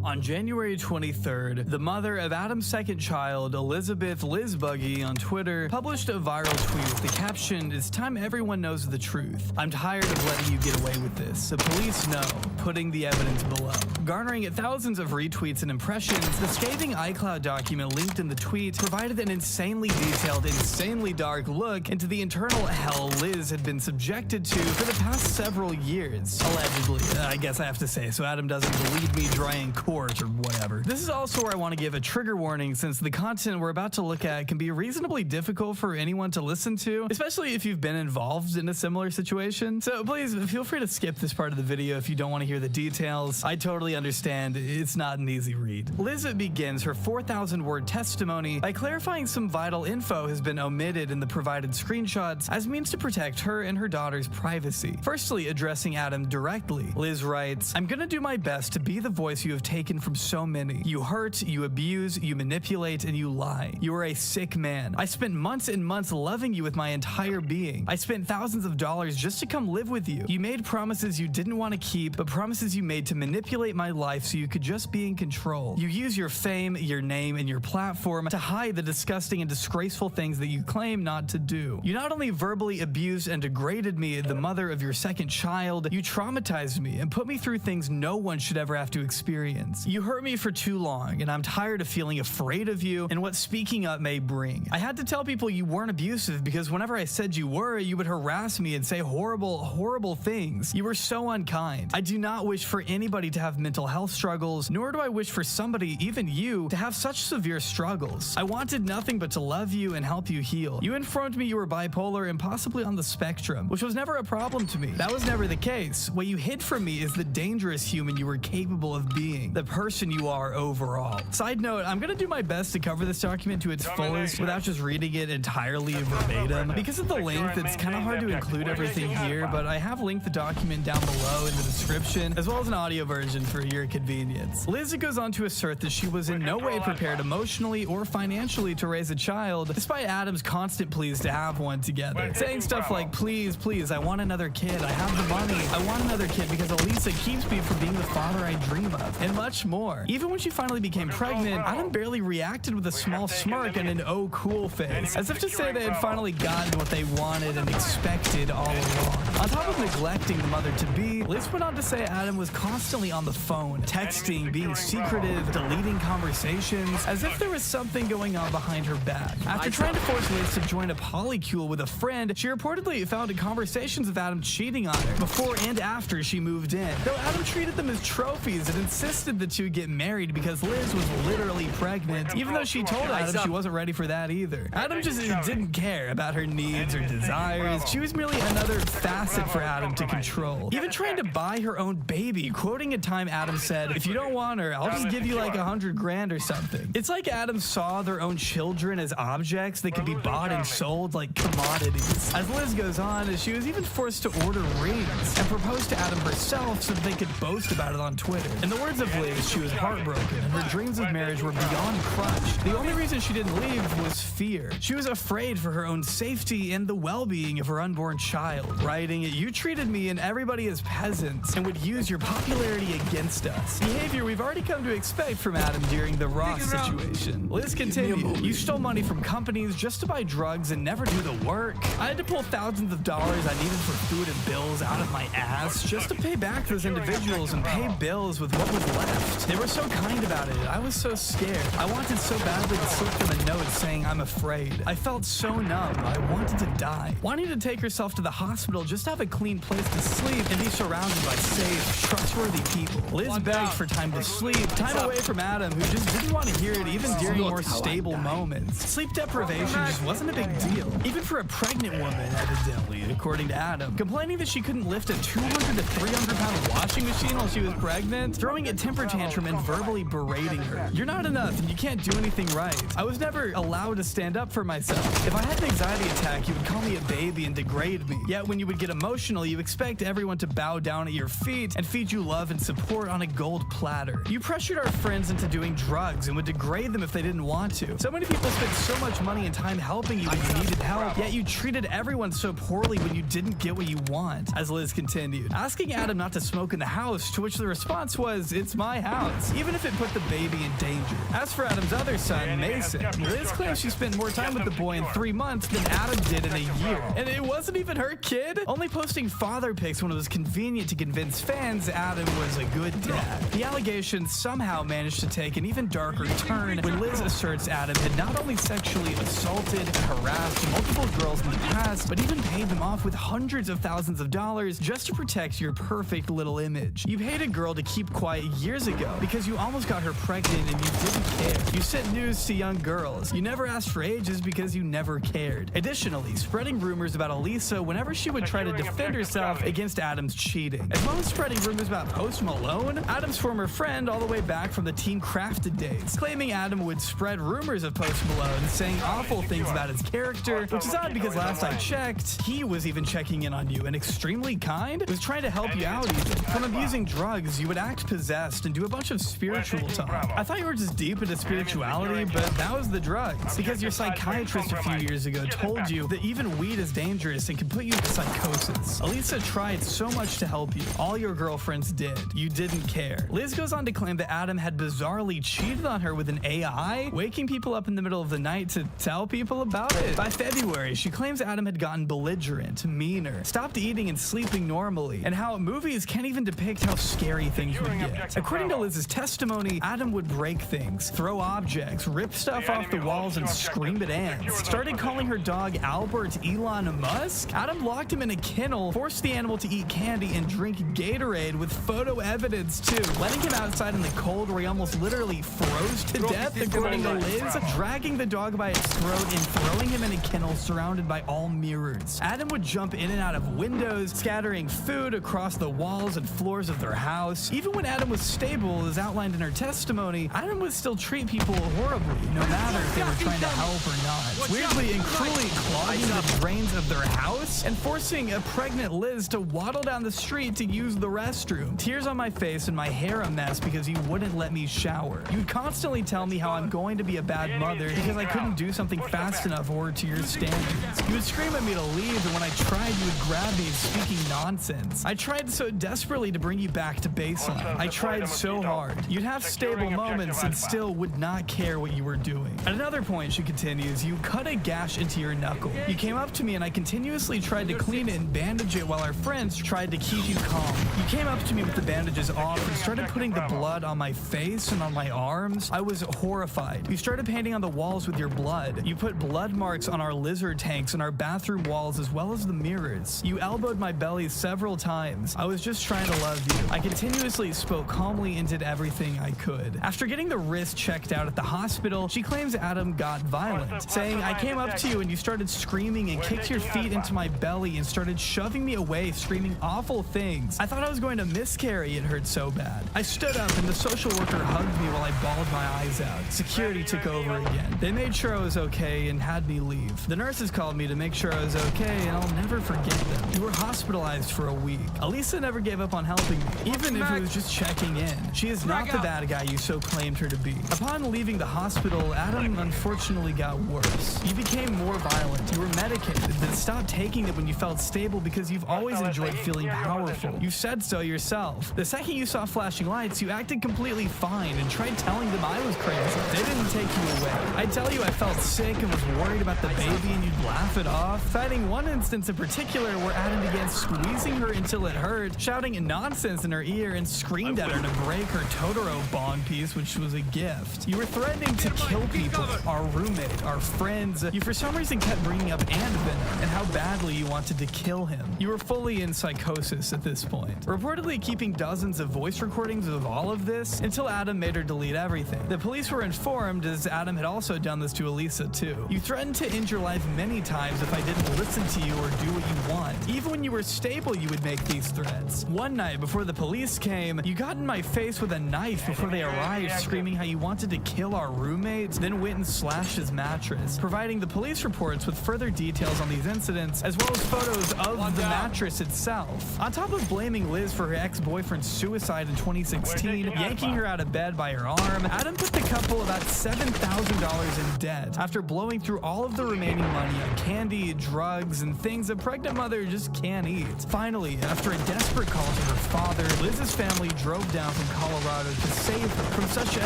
On January 23rd, the mother of Adam's second child, Elizabeth Liz Buggy, on Twitter, published a viral tweet with the caption, "It's time everyone knows the truth. I'm tired of letting you get away with this. The police know, putting the evidence below." Garnering thousands of retweets and impressions, the scathing iCloud document linked in the tweet provided an insanely detailed, insanely dark look into the internal hell Liz had been subjected to for the past several years. Allegedly, I guess I have to say, so Adam doesn't believe me dry in court or whatever. This is also where I want to give a trigger warning, since the content we're about to look at can be reasonably difficult for anyone to listen to, especially if you've been involved in a similar situation. So please feel free to skip this part of the video if you don't want to hear the details. I totally understand, it's not an easy read. Liz begins her 4,000-word testimony by clarifying some vital info has been omitted in the provided screenshots as means to protect her and her daughter's privacy. Firstly, addressing Adam directly, Liz writes, "I'm gonna do my best to be the voice you have taken taken from so many. You hurt, you abuse, you manipulate, and you lie. You are a sick man. I spent months and months loving you with my entire being. I spent thousands of dollars just to come live with you. You made promises you didn't want to keep, but promises you made to manipulate my life so you could just be in control. You use your fame, your name, and your platform to hide the disgusting and disgraceful things that you claim not to do. You not only verbally abused and degraded me, the mother of your second child, you traumatized me and put me through things no one should ever have to experience. You hurt me for too long, and I'm tired of feeling afraid of you and what speaking up may bring. I had to tell people you weren't abusive because whenever I said you were, you would harass me and say horrible, horrible things. You were so unkind. I do not wish for anybody to have mental health struggles, nor do I wish for somebody, even you, to have such severe struggles. I wanted nothing but to love you and help you heal. You informed me you were bipolar and possibly on the spectrum, which was never a problem to me. That was never the case. What you hid from me is the dangerous human you were capable of being, the person you are overall. Side note, I'm gonna do my best to cover this document to its fullest without just reading it entirely verbatim. Because of the length, it's kind of hard to include everything here, but I have linked the document down below in the description, as well as an audio version for your convenience. Liz goes on to assert that she was in no way prepared emotionally or financially to raise a child, despite Adam's constant pleas to have one together. Saying stuff like, please, please, I want another kid, I have the money, I want another kid because Elisa keeps me from being the father I dream of, and much more. Even when she finally became pregnant, Adam barely reacted with a small smirk and an oh cool face, as if to say they had finally gotten what they wanted and expected all along. On top of neglecting the mother-to-be, Liz went on to say Adam was constantly on the phone, texting, being secretive, deleting conversations, as if there was something going on behind her back. After trying to force Liz to join a polycule with a friend, she reportedly found conversations of Adam cheating on her before and after she moved in. Though Adam treated them as trophies and insisted the two get married because Liz was literally pregnant, even though she told Adam she wasn't ready for that either. Adam just didn't care about her needs or desires. She was merely another facet for Adam to control. Even trying to buy her own baby, quoting a time Adam said, if you don't want her, I'll just give you like $100 grand or something. It's like Adam saw their own children as objects that could be bought and sold like commodities. As Liz goes on, she was even forced to order rings and propose to Adam herself so that they could boast about it on Twitter. In the words of Liz, she was heartbroken and her dreams of marriage were beyond crushed. The only reason she didn't leave was fear. She was afraid for her own safety and the well-being of her unborn child, writing, you treated me and everybody as peasants and would use your popularity against us. Behavior we've already come to expect from Adam during the Ross situation. Liz continued, you stole money from companies just to buy drugs and never do the work. I had to pull thousands of dollars I needed for food and bills out of my ass just to pay back those individuals and pay bills with what was left. They were so kind about it. I was so scared. I wanted so badly to slip them a note saying I'm afraid. I felt so numb. I wanted to die. Wanting to take herself to the hospital just to have a clean place to sleep and be surrounded by safe, trustworthy people. Liz begged for time to sleep, time away from Adam, who just didn't want to hear it even during more stable moments. Sleep deprivation just wasn't a big deal, even for a pregnant woman, evidently, according to Adam. Complaining that she couldn't lift a 200 to 300 pound washing machine while she was pregnant, throwing a temper tantrum and verbally berating her. You're not enough and you can't do anything right. I was never allowed to stand up for myself. If I had an anxiety attack, you would call me a baby and degrade me. Yet when you would get emotional, you expect everyone to bow down at your feet and feed you love and support on a gold platter. You pressured our friends into doing drugs and would degrade them if they didn't want to. So many people spent so much money and time helping you when you needed help, yet you treated everyone so poorly when you didn't get what you want. As Liz continued, asking Adam not to smoke in the house, to which the response was, it's my house, even if it put the baby in danger. As for Adam's other son, Mason, Liz claims she spent more time with the boy in 3 months than Adam did in a year. And it wasn't even her kid, only posting father pics when it was convenient to convince fans Adam was a good dad. The allegations somehow managed to take an even darker turn when Liz asserts Adam had not only sexually assaulted and harassed multiple girls in the past, but even paid them off with hundreds of thousands of dollars just to protect your perfect little image. You paid a girl to keep quiet years ago because you almost got her pregnant and you didn't care. You sent news to young girls. You never asked for ages because you never cared. Additionally, spreading rumors about Elisa whenever she would try to defend herself against Adam's cheating, as well as spreading rumors about Post Malone, Adam's former friend all the way back from the Team Crafted days, claiming Adam would spread rumors of Post Malone, saying awful things about his character, which is odd because last I checked, he was even checking in on you and extremely kind, was trying to help you out even. From abusing drugs, you would act possessed and and do a bunch of spiritual talk. I thought you were just deep into spirituality, but that was the drugs. Because your psychiatrist a few years ago told you that even weed is dangerous and can put you into psychosis. Elisa tried so much to help you. All your girlfriends did. You didn't care. Liz goes on to claim that Adam had bizarrely cheated on her with an AI, waking people up in the middle of the night to tell people about it. By February, she claims Adam had gotten belligerent, meaner, stopped eating and sleeping normally, and how movies can't even depict how scary things would get. According to Liz's testimony, Adam would break things, throw objects, rip stuff off the walls, and scream at ants. Started calling her dog Albert Elon Musk. Adam locked him in a kennel, forced the animal to eat candy and drink Gatorade with photo evidence too, letting him outside in the cold where he almost literally froze to death, according to Liz, dragging the dog by its throat and throwing him in a kennel surrounded by all mirrors. Adam would jump in and out of windows, scattering food across the walls and floors of their house. Even when Adam was stable, as outlined in her testimony, Adam would still treat people horribly, no matter if they were trying to help or not. Weirdly and cruelly clogging the drains of their house and forcing a pregnant Liz to waddle down the street to use the restroom. Tears on my face and my hair a mess because you wouldn't let me shower. You'd constantly tell me how I'm going to be a bad mother because I couldn't do something fast enough or to your standards. You would scream at me to leave, and when I tried, you would grab me and speaking nonsense. I tried so desperately to bring you back to baseline. I tried so hard. You'd have stable moments and still would not care what you were doing. At another point, she continues, you cut a gash into your knuckle. You came up to me and I continuously tried to clean it and bandage it while our friends tried to keep you calm. You came up to me with the bandages off and started putting the blood on my face and on my arms. I was horrified. You started painting on the walls with your blood. You put blood marks on our lizard tanks and our bathroom walls as well as the mirrors. You elbowed my belly several times. I was just trying to love you. I continuously spoke calmly and did everything I could. After getting the wrist checked out at the hospital, she claims Adam got violent, saying, I came up to you and you started screaming and kicked your feet into my belly and started shoving me away, screaming awful things. I thought I was going to miscarry, it hurt so bad. I stood up and the social worker hugged me while I bawled my eyes out. Security took over again. They made sure I was okay and had me leave. The nurses called me to make sure I was okay, and I'll never forget them. You were hospitalized for a week. Elisa never gave up on helping me, even if it was just checking in. She is not the bad guy you so claimed her to be. Upon leaving the hospital, Adam unfortunately got worse. You became more violent. You were medicated, then stopped taking it when you felt stable because you've always enjoyed feeling powerful. You said so yourself. The second you saw flashing lights, you acted completely fine and tried telling them I was crazy. They didn't take you away. I'd tell you I felt sick and was worried about the baby and you'd laugh it off. Citing one instance in particular where Adam began squeezing her until it hurt, shouting nonsense in her ear and screamed at her to break her Totoro bond piece, which was a gift. You were threatening to kill people, our roommate, our friends. You for some reason kept bringing up Ant Venom and how badly you wanted to kill him. You were fully in psychosis at this point, reportedly keeping dozens of voice recordings of all of this until Adam made her delete everything. The police were informed as Adam had also done this to Elisa too. You threatened to end your life many times if I didn't listen to you or do what you want. Even when you were stable, you would make these threats. One night before the police came, you got in my face with a knife before they arrived, screaming how you wanted to kill our roommate, then went and slashed his mattress, providing the police reports with further details on these incidents, as well as photos of the mattress itself. On top of blaming Liz for her ex-boyfriend's suicide in 2016, yanking her out of bed by her arm, Adam put the couple about $7,000 in debt after blowing through all of the remaining money on candy, drugs, and things a pregnant mother just can't eat. Finally, after a desperate call to her father, Liz's family drove down from Colorado to save her from such a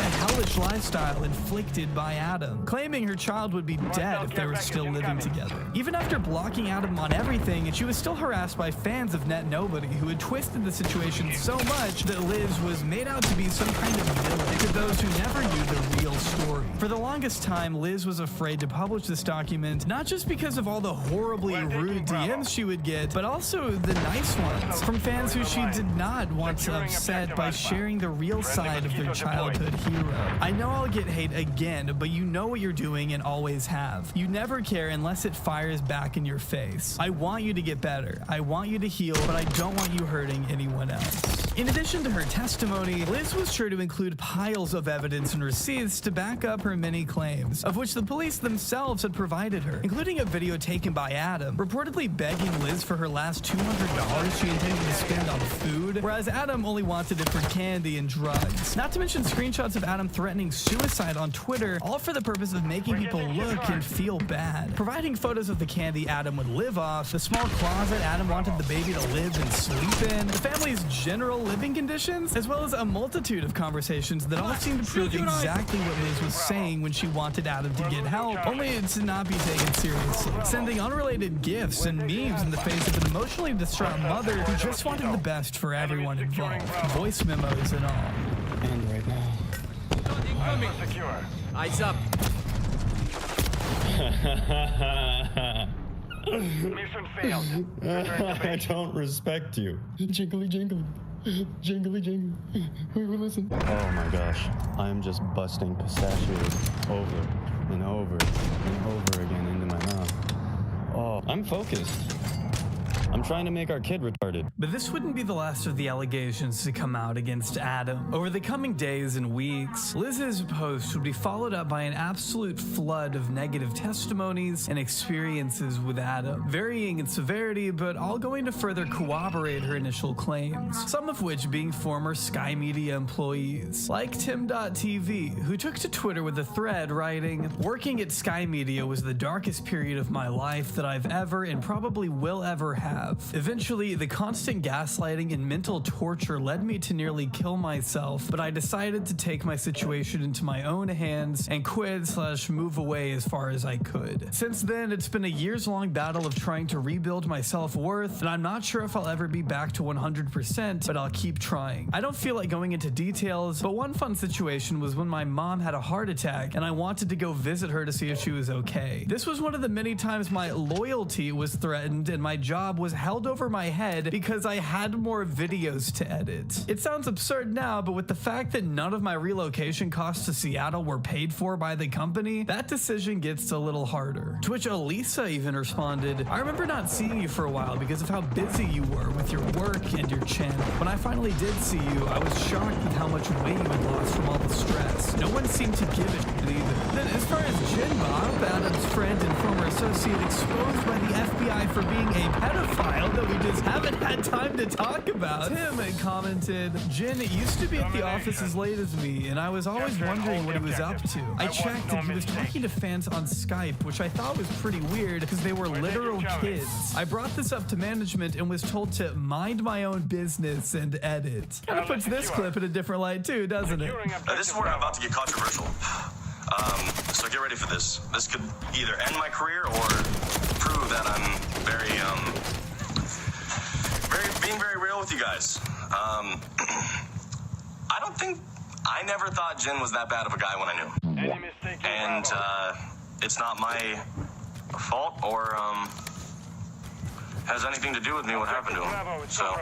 hellish lifestyle inflicted by Adam, claiming her child would be dead if they were still living together. Even after blocking Adam on everything, she was still harassed by fans of Net Nobody who had twisted the situation so much that Liz was made out to be some kind of villain to those who never knew the real story. For the longest time, Liz was afraid to publish this document, not just because of all the horribly rude DMs she would get, but also the nice ones from fans who she did not want to upset by sharing the real side of their childhood hero. I know I'll get hate again, but you know what you're doing and always have. You never care unless it fires back in your face. I want you to get better. I want you to heal, but I don't want you hurting anyone else. In addition to her testimony, Liz was sure to include piles of evidence and receipts to back up her many claims, of which the police themselves had provided her, including a video taken by Adam, reportedly begging Liz for her last $200 she intended to spend on food, whereas Adam only wanted it for candy candy, and drugs. Not to mention screenshots of Adam threatening suicide on Twitter, all for the purpose of making people look and feel bad. Providing photos of the candy Adam would live off, the small closet Adam wanted the baby to live and sleep in, the family's general living conditions, as well as a multitude of conversations that all seem to prove exactly what Liz was saying when she wanted Adam to get help, only to not be taken seriously. Sending unrelated gifts and memes in the face of an emotionally distraught mother who just wanted the best for everyone involved. Voice memos and all. And right now. Incoming. Secure. Eyes up. Mission failed. I don't respect you. Jingly jingly. Jingly jingly. We will listen. Oh my gosh. I'm just busting pistachios over and over and over again into my mouth. Oh, I'm focused. I'm trying to make our kid retarded. But this wouldn't be the last of the allegations to come out against Adam. Over the coming days and weeks, Liz's post would be followed up by an absolute flood of negative testimonies and experiences with Adam, varying in severity, but all going to further corroborate her initial claims, some of which being former Sky Media employees, like Tim.TV, who took to Twitter with a thread writing, "Working at Sky Media was the darkest period of my life that I've ever and probably will ever have. Eventually, the constant gaslighting and mental torture led me to nearly kill myself, but I decided to take my situation into my own hands and quit/move away as far as I could. Since then, it's been a years-long battle of trying to rebuild my self-worth, and I'm not sure if I'll ever be back to 100%, but I'll keep trying. I don't feel like going into details, but one fun situation was when my mom had a heart attack, and I wanted to go visit her to see if she was okay. This was one of the many times my loyalty was threatened and my job was held over my head because I had more videos to edit. It sounds absurd now, but with the fact that none of my relocation costs to Seattle were paid for by the company, that decision gets a little harder." To which Elisa even responded, "I remember not seeing you for a while because of how busy you were with your work and your channel. When I finally did see you, I was shocked with how much weight you had lost from all the stress. No one seemed to give it either." Then as far as Jin Bob, Adam's friend and former associate exposed by the FBI for being a pedophile that we just haven't had time to talk about, Tim commented, "Jin used to be at the office as late as me, and I was always wondering what he was up to. I checked and he was talking to fans on Skype, which I thought was pretty weird because they were literal kids. I brought this up to management and was told to mind my own business and edit." Kind of puts this clip in a different light too, doesn't it? This is where I'm about to get controversial. So get ready for this. This could either end my career or prove that I'm being very real with you guys. I never thought Jin was that bad of a guy when I knew him. And it's not my fault or has anything to do with me what happened to him. So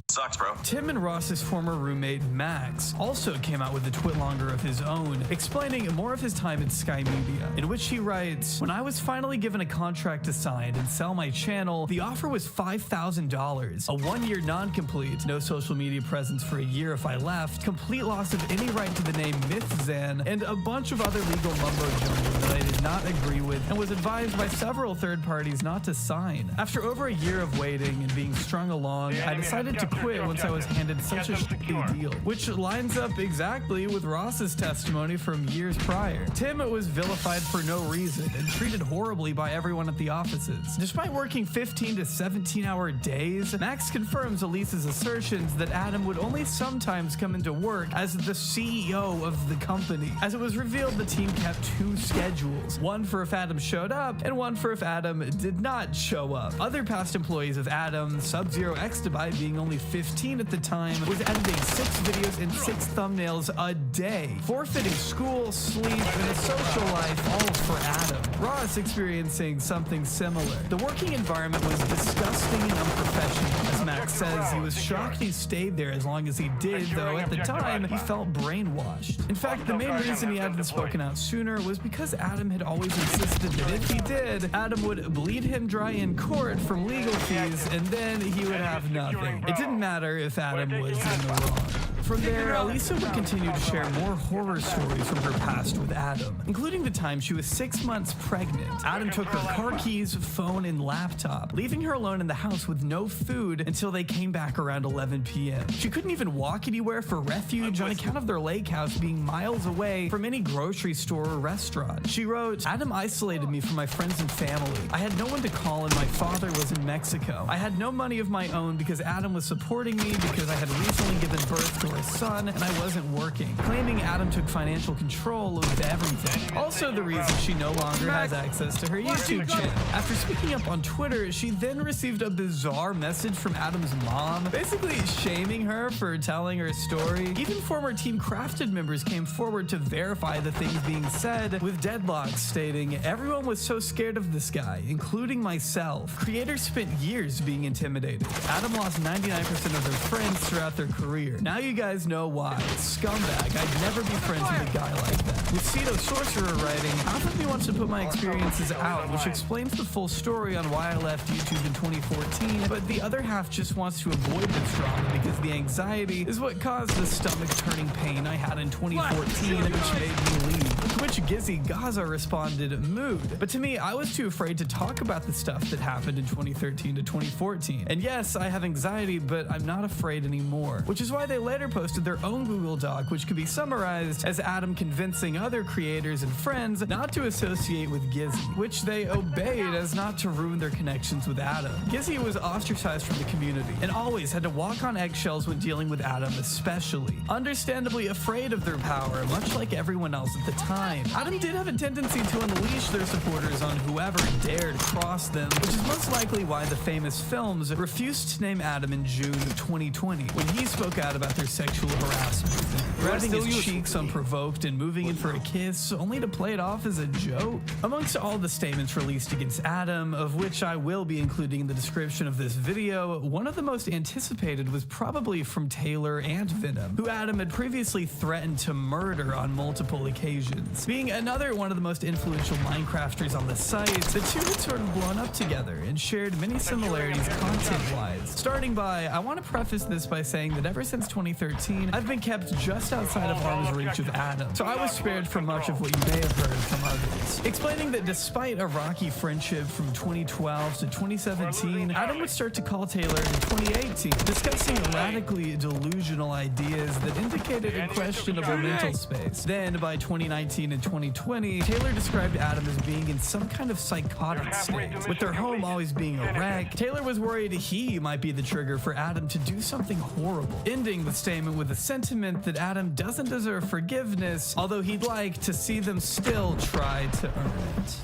sucks, bro. Tim and Ross's former roommate, Max, also came out with a twitlonger of his own, explaining more of his time at Sky Media, in which he writes, "When I was finally given a contract to sign and sell my channel, the offer was $5,000, a 1-year non-complete, no social media presence for a year if I left, complete loss of any right to the name MWIII, and a bunch of other legal mumbo-jumbo that I did not agree with and was advised by several third parties not to sign. After over a year of waiting and being strung along, I decided to quit once I was handed such a shitty deal," which lines up exactly with Ross's testimony from years prior. Tim was vilified for no reason and treated horribly by everyone at the offices. Despite working 15 to 17-hour days, Max confirms Elisa's assertions that Adam would only sometimes come into work as the CEO of the company. As it was revealed, the team kept 2 schedules, one for if Adam showed up and one for if Adam did not show up. Other past employees of Adam, Sub-Zero Exabyte being only 15 at the time, was editing 6 videos and 6 thumbnails a day, forfeiting school, sleep, and a social life, all for Adam. Ross experiencing something similar. The working environment was disgusting and unprofessional. As Max says, he was shocked he stayed there as long as he did, though at the time, he felt brainwashed. In fact, the main reason he hadn't spoken out sooner was because Adam had always insisted that if he did, Adam would bleed him dry in court from legal fees, and then he would have nothing. It didn't matter if Adam was in the wrong. From there, Elisa would continue to share more horror stories from her past with Adam, including the time she was 6 months pregnant. Adam took her car keys, phone, and laptop, leaving her alone in the house with no food until they came back around 11 p.m. She couldn't even walk anywhere for refuge on account of their lake house being miles away from any grocery store or restaurant. She wrote, "Adam isolated me from my friends and family. I had no one to call and my father was in Mexico. I had no money of my own because Adam was supporting me because I had recently given birth to our son and I wasn't working," claiming Adam took financial control of everything. Also the reason she no longer has access to her YouTube channel. After speaking up on Twitter, she then received a bizarre message from Adam's mom, basically shaming her for telling her story. Even former Team Crafted members came forward to verify the things being said, with Deadlock stating, "Everyone was so scared of this guy, including myself. Creators spent years being intimidated. Adam lost 99% of their friends throughout their career. Now you guys know why. Scumbag. I'd never be friends with a guy like that." With Cedo Sorcerer writing, "Half of me wants to put my experiences out, which explains the full story on why I left YouTube in 2014, but the other half just wants to avoid this drama because the anxiety is what caused the stomach-turning pain I had in 2014, which made me leave." To which Gizzy Gaza responded, "Mood. But to me, I was too afraid to talk about the stuff that happened in 2013 to 2014. And yes, I have anxiety, but I'm not afraid anymore." Which is why they later posted their own Google Doc, which could be summarized as Adam convincing other creators and friends not to associate with Gizzy, which they obeyed as not to ruin their connections with Adam. Gizzy was ostracized from the community and always had to walk on eggshells when dealing with Adam especially. Understandably afraid of their power, much like everyone else at the time. Adam did have a tendency to unleash their supporters on whoever dared cross them, which is most likely why the famous films refused to name Adam in June 2020 when he spoke out about their sexual harassment, grabbing his cheeks unprovoked and moving in for a kiss, only to play it off as a joke. Amongst all the statements released against Adam, of which I will be including in the description of this video, one of the most anticipated was probably from Taylor and Venom, who Adam had previously threatened to murder on multiple occasions. Being another one of the most influential Minecrafters on the site, the two had sort of blown up together and shared many similarities content-wise. Starting by, I want to preface this by saying that ever since 2013, I've been kept just outside of arm's reach of Adam, so I was spared from much of what you may have heard from others. Explaining that despite a rocky friendship from 2012 to 2017, Adam would start to call Taylor in 2018, discussing radically delusional ideas that indicated a questionable mental space. Then, by 2019 and 2020, Taylor described Adam as being in some kind of psychotic state. With their home always being a wreck, Taylor was worried he might be the trigger for Adam to do something horrible, ending the statement with a sentiment that Adam doesn't deserve forgiveness, although he'd like to see them still try to earn it.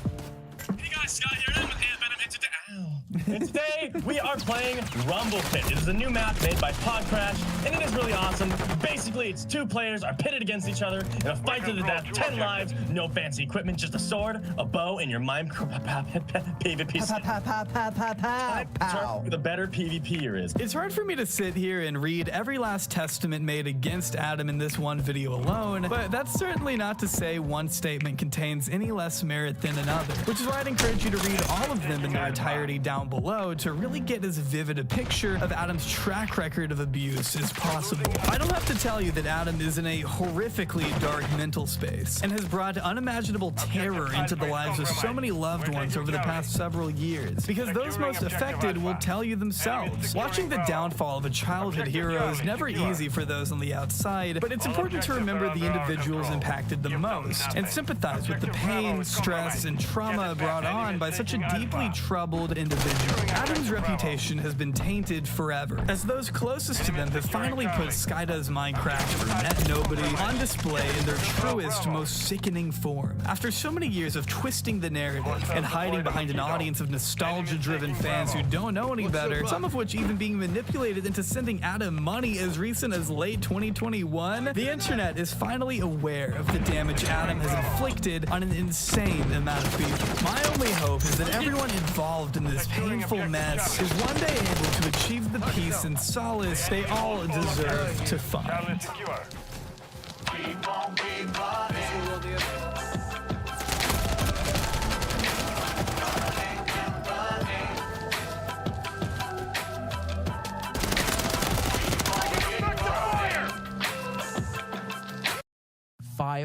Hey guys, Scott here, and I'm with and today we are playing Rumble Pit. It is a new map made by Podcrash, and it is really awesome. Basically, it's two players are pitted against each other in a fight to the death, 10 lives, no fancy equipment, just a sword, a bow, and your PvP. The better PvPer is. It's hard for me to sit here and read every last testament made against Adam in this one video alone, but that's certainly not to say one statement contains any less merit than another, which is why I'd encourage you to read all of them in their entirety down below to really get as vivid a picture of Adam's track record of abuse as possible. I don't have to tell you that Adam is in a horrifically dark mental space and has brought unimaginable terror into the lives of so many loved ones over the past several years, because those most affected will tell you themselves. Watching the downfall of a childhood hero is never easy for those on the outside, but it's important to remember the individuals impacted the most and sympathize with the pain, stress, and trauma brought on by such a deeply troubled individual. Adam's reputation has been tainted forever, as those closest to them have finally put Skydoes Minecraft for Net Nobody on display in their truest, most sickening form. After so many years of twisting the narrative and hiding behind an audience of nostalgia-driven fans who don't know any better, some of which even being manipulated into sending Adam money as recent as late 2021, the internet is finally aware of the damage Adam has inflicted on an insane amount of people. My only hope is that everyone involved in this painful mess is one day able to achieve the peace and solace they all deserve to find.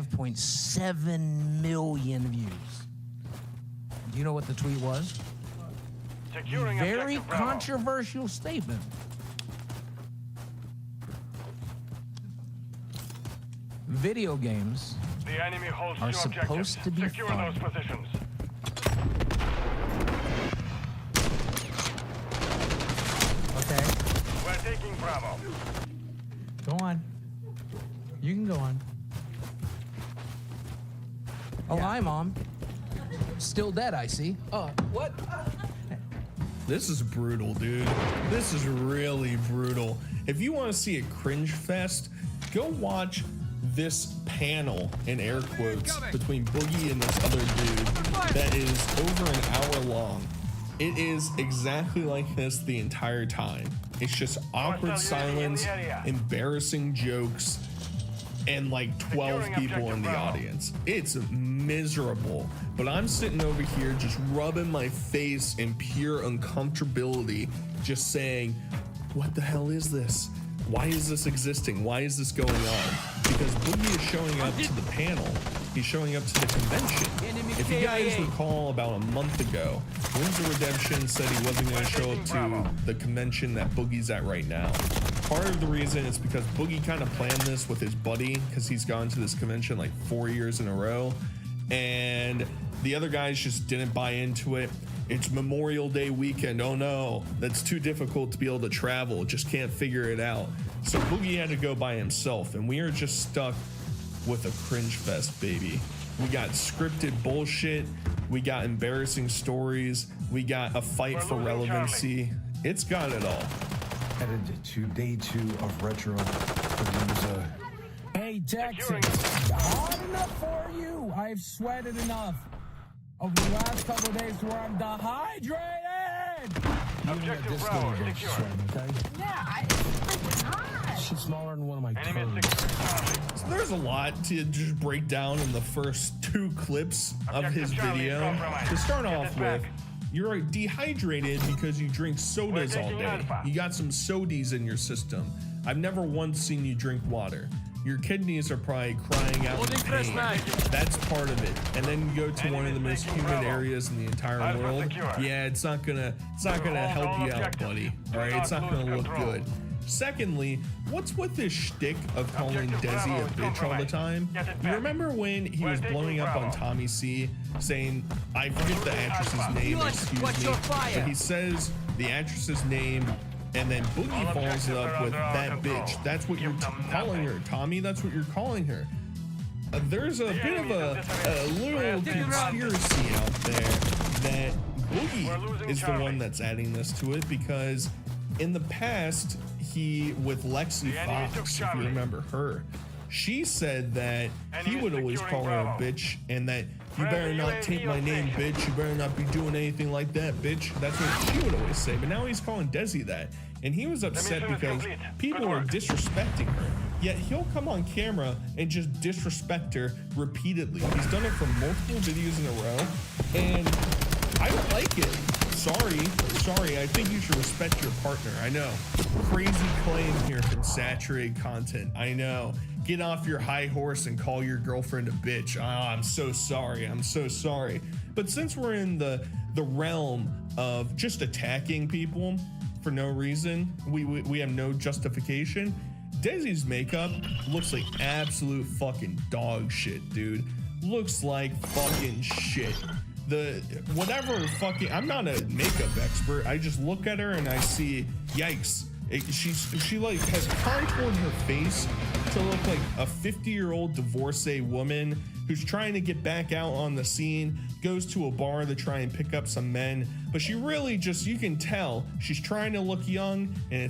5.7 million views. Do you know what the tweet was? Securing Very objective Bravo. controversial statement. Video games The enemy holds are two supposed objectives. to be Secure fun. those positions. Okay, We're taking Bravo. go on. You can go on. Oh, hi, Mom. Still dead, I see. Oh, what? This is brutal, dude. This is really brutal. If you want to see a cringe fest, go watch this panel, in air quotes, between Boogie and this other dude that is over an hour long. It is exactly like this the entire time. It's just awkward silence, embarrassing jokes, and like 12 people in the audience. It's miserable, but I'm sitting over here just rubbing my face in pure uncomfortability, just saying, what the hell is this? Why is this existing? Why is this going on? Because Boogie is showing up to the panel. He's showing up to the convention. If you guys recall, about a month ago, Wings of Redemption said he wasn't going to show up to the convention that Boogie's at right now. Part of the reason is because Boogie kind of planned this with his buddy, because he's gone to this convention like 4 years in a row, and the other guys just didn't buy into it. It's Memorial Day weekend. Oh no, that's too difficult to be able to travel. Just can't figure it out. So Boogie had to go by himself, and we are just stuck with a cringe fest, baby. We got scripted bullshit. We got embarrassing stories. We got a fight for relevancy. It's got it all. Headed to day 2 of Retro Producer. Hey, Jackson, hard enough for you. I've sweated enough over the last couple of days where I'm dehydrated. Objective Bravo secure. Yeah, she's smaller than one of my toes. So there's a lot to just break down in the first 2 clips of his video. To start off with, you're dehydrated because you drink sodas all day. You got some sodies in your system. I've never once seen you drink water. Your kidneys are probably crying out in pain. That's part of it. And then you go to one of the most humid areas in the entire world. Yeah, it's not gonna help you out, buddy. All right, it's not gonna look good. Secondly, what's with this shtick of calling Desi a bitch all the time? You remember when he was blowing up on Tommy C, saying, I forget the actress's name, excuse me, but he says the actress's name, and then Boogie follows it up with that bitch. That's what you're calling her, Tommy. That's what you're calling her. There's a bit of a little conspiracy out there that Boogie is the one that's adding this to it, because in the past, he, with Lexi Fox, if you remember her, she said that he would always call her a bitch, and that you better not take my name, bitch. You better not be doing anything like that, bitch. That's what she would always say. But now he's calling Desi that. And he was upset because people are disrespecting her. Yet he'll come on camera and just disrespect her repeatedly. He's done it for multiple videos in a row, and I don't like it. Sorry, I think you should respect your partner. I know. Crazy claim here from saturated content. I know. Get off your high horse and call your girlfriend a bitch. I'm so sorry. But since we're in the realm of just attacking people for no reason, we have no justification, Desi's makeup looks like absolute fucking dog shit, dude. Looks like fucking shit. I'm not a makeup expert. I just look at her and I see, yikes. She like has contoured her face to look like a 50-year-old divorcee woman who's trying to get back out on the scene, goes to a bar to try and pick up some men, but she really just, you can tell she's trying to look young, and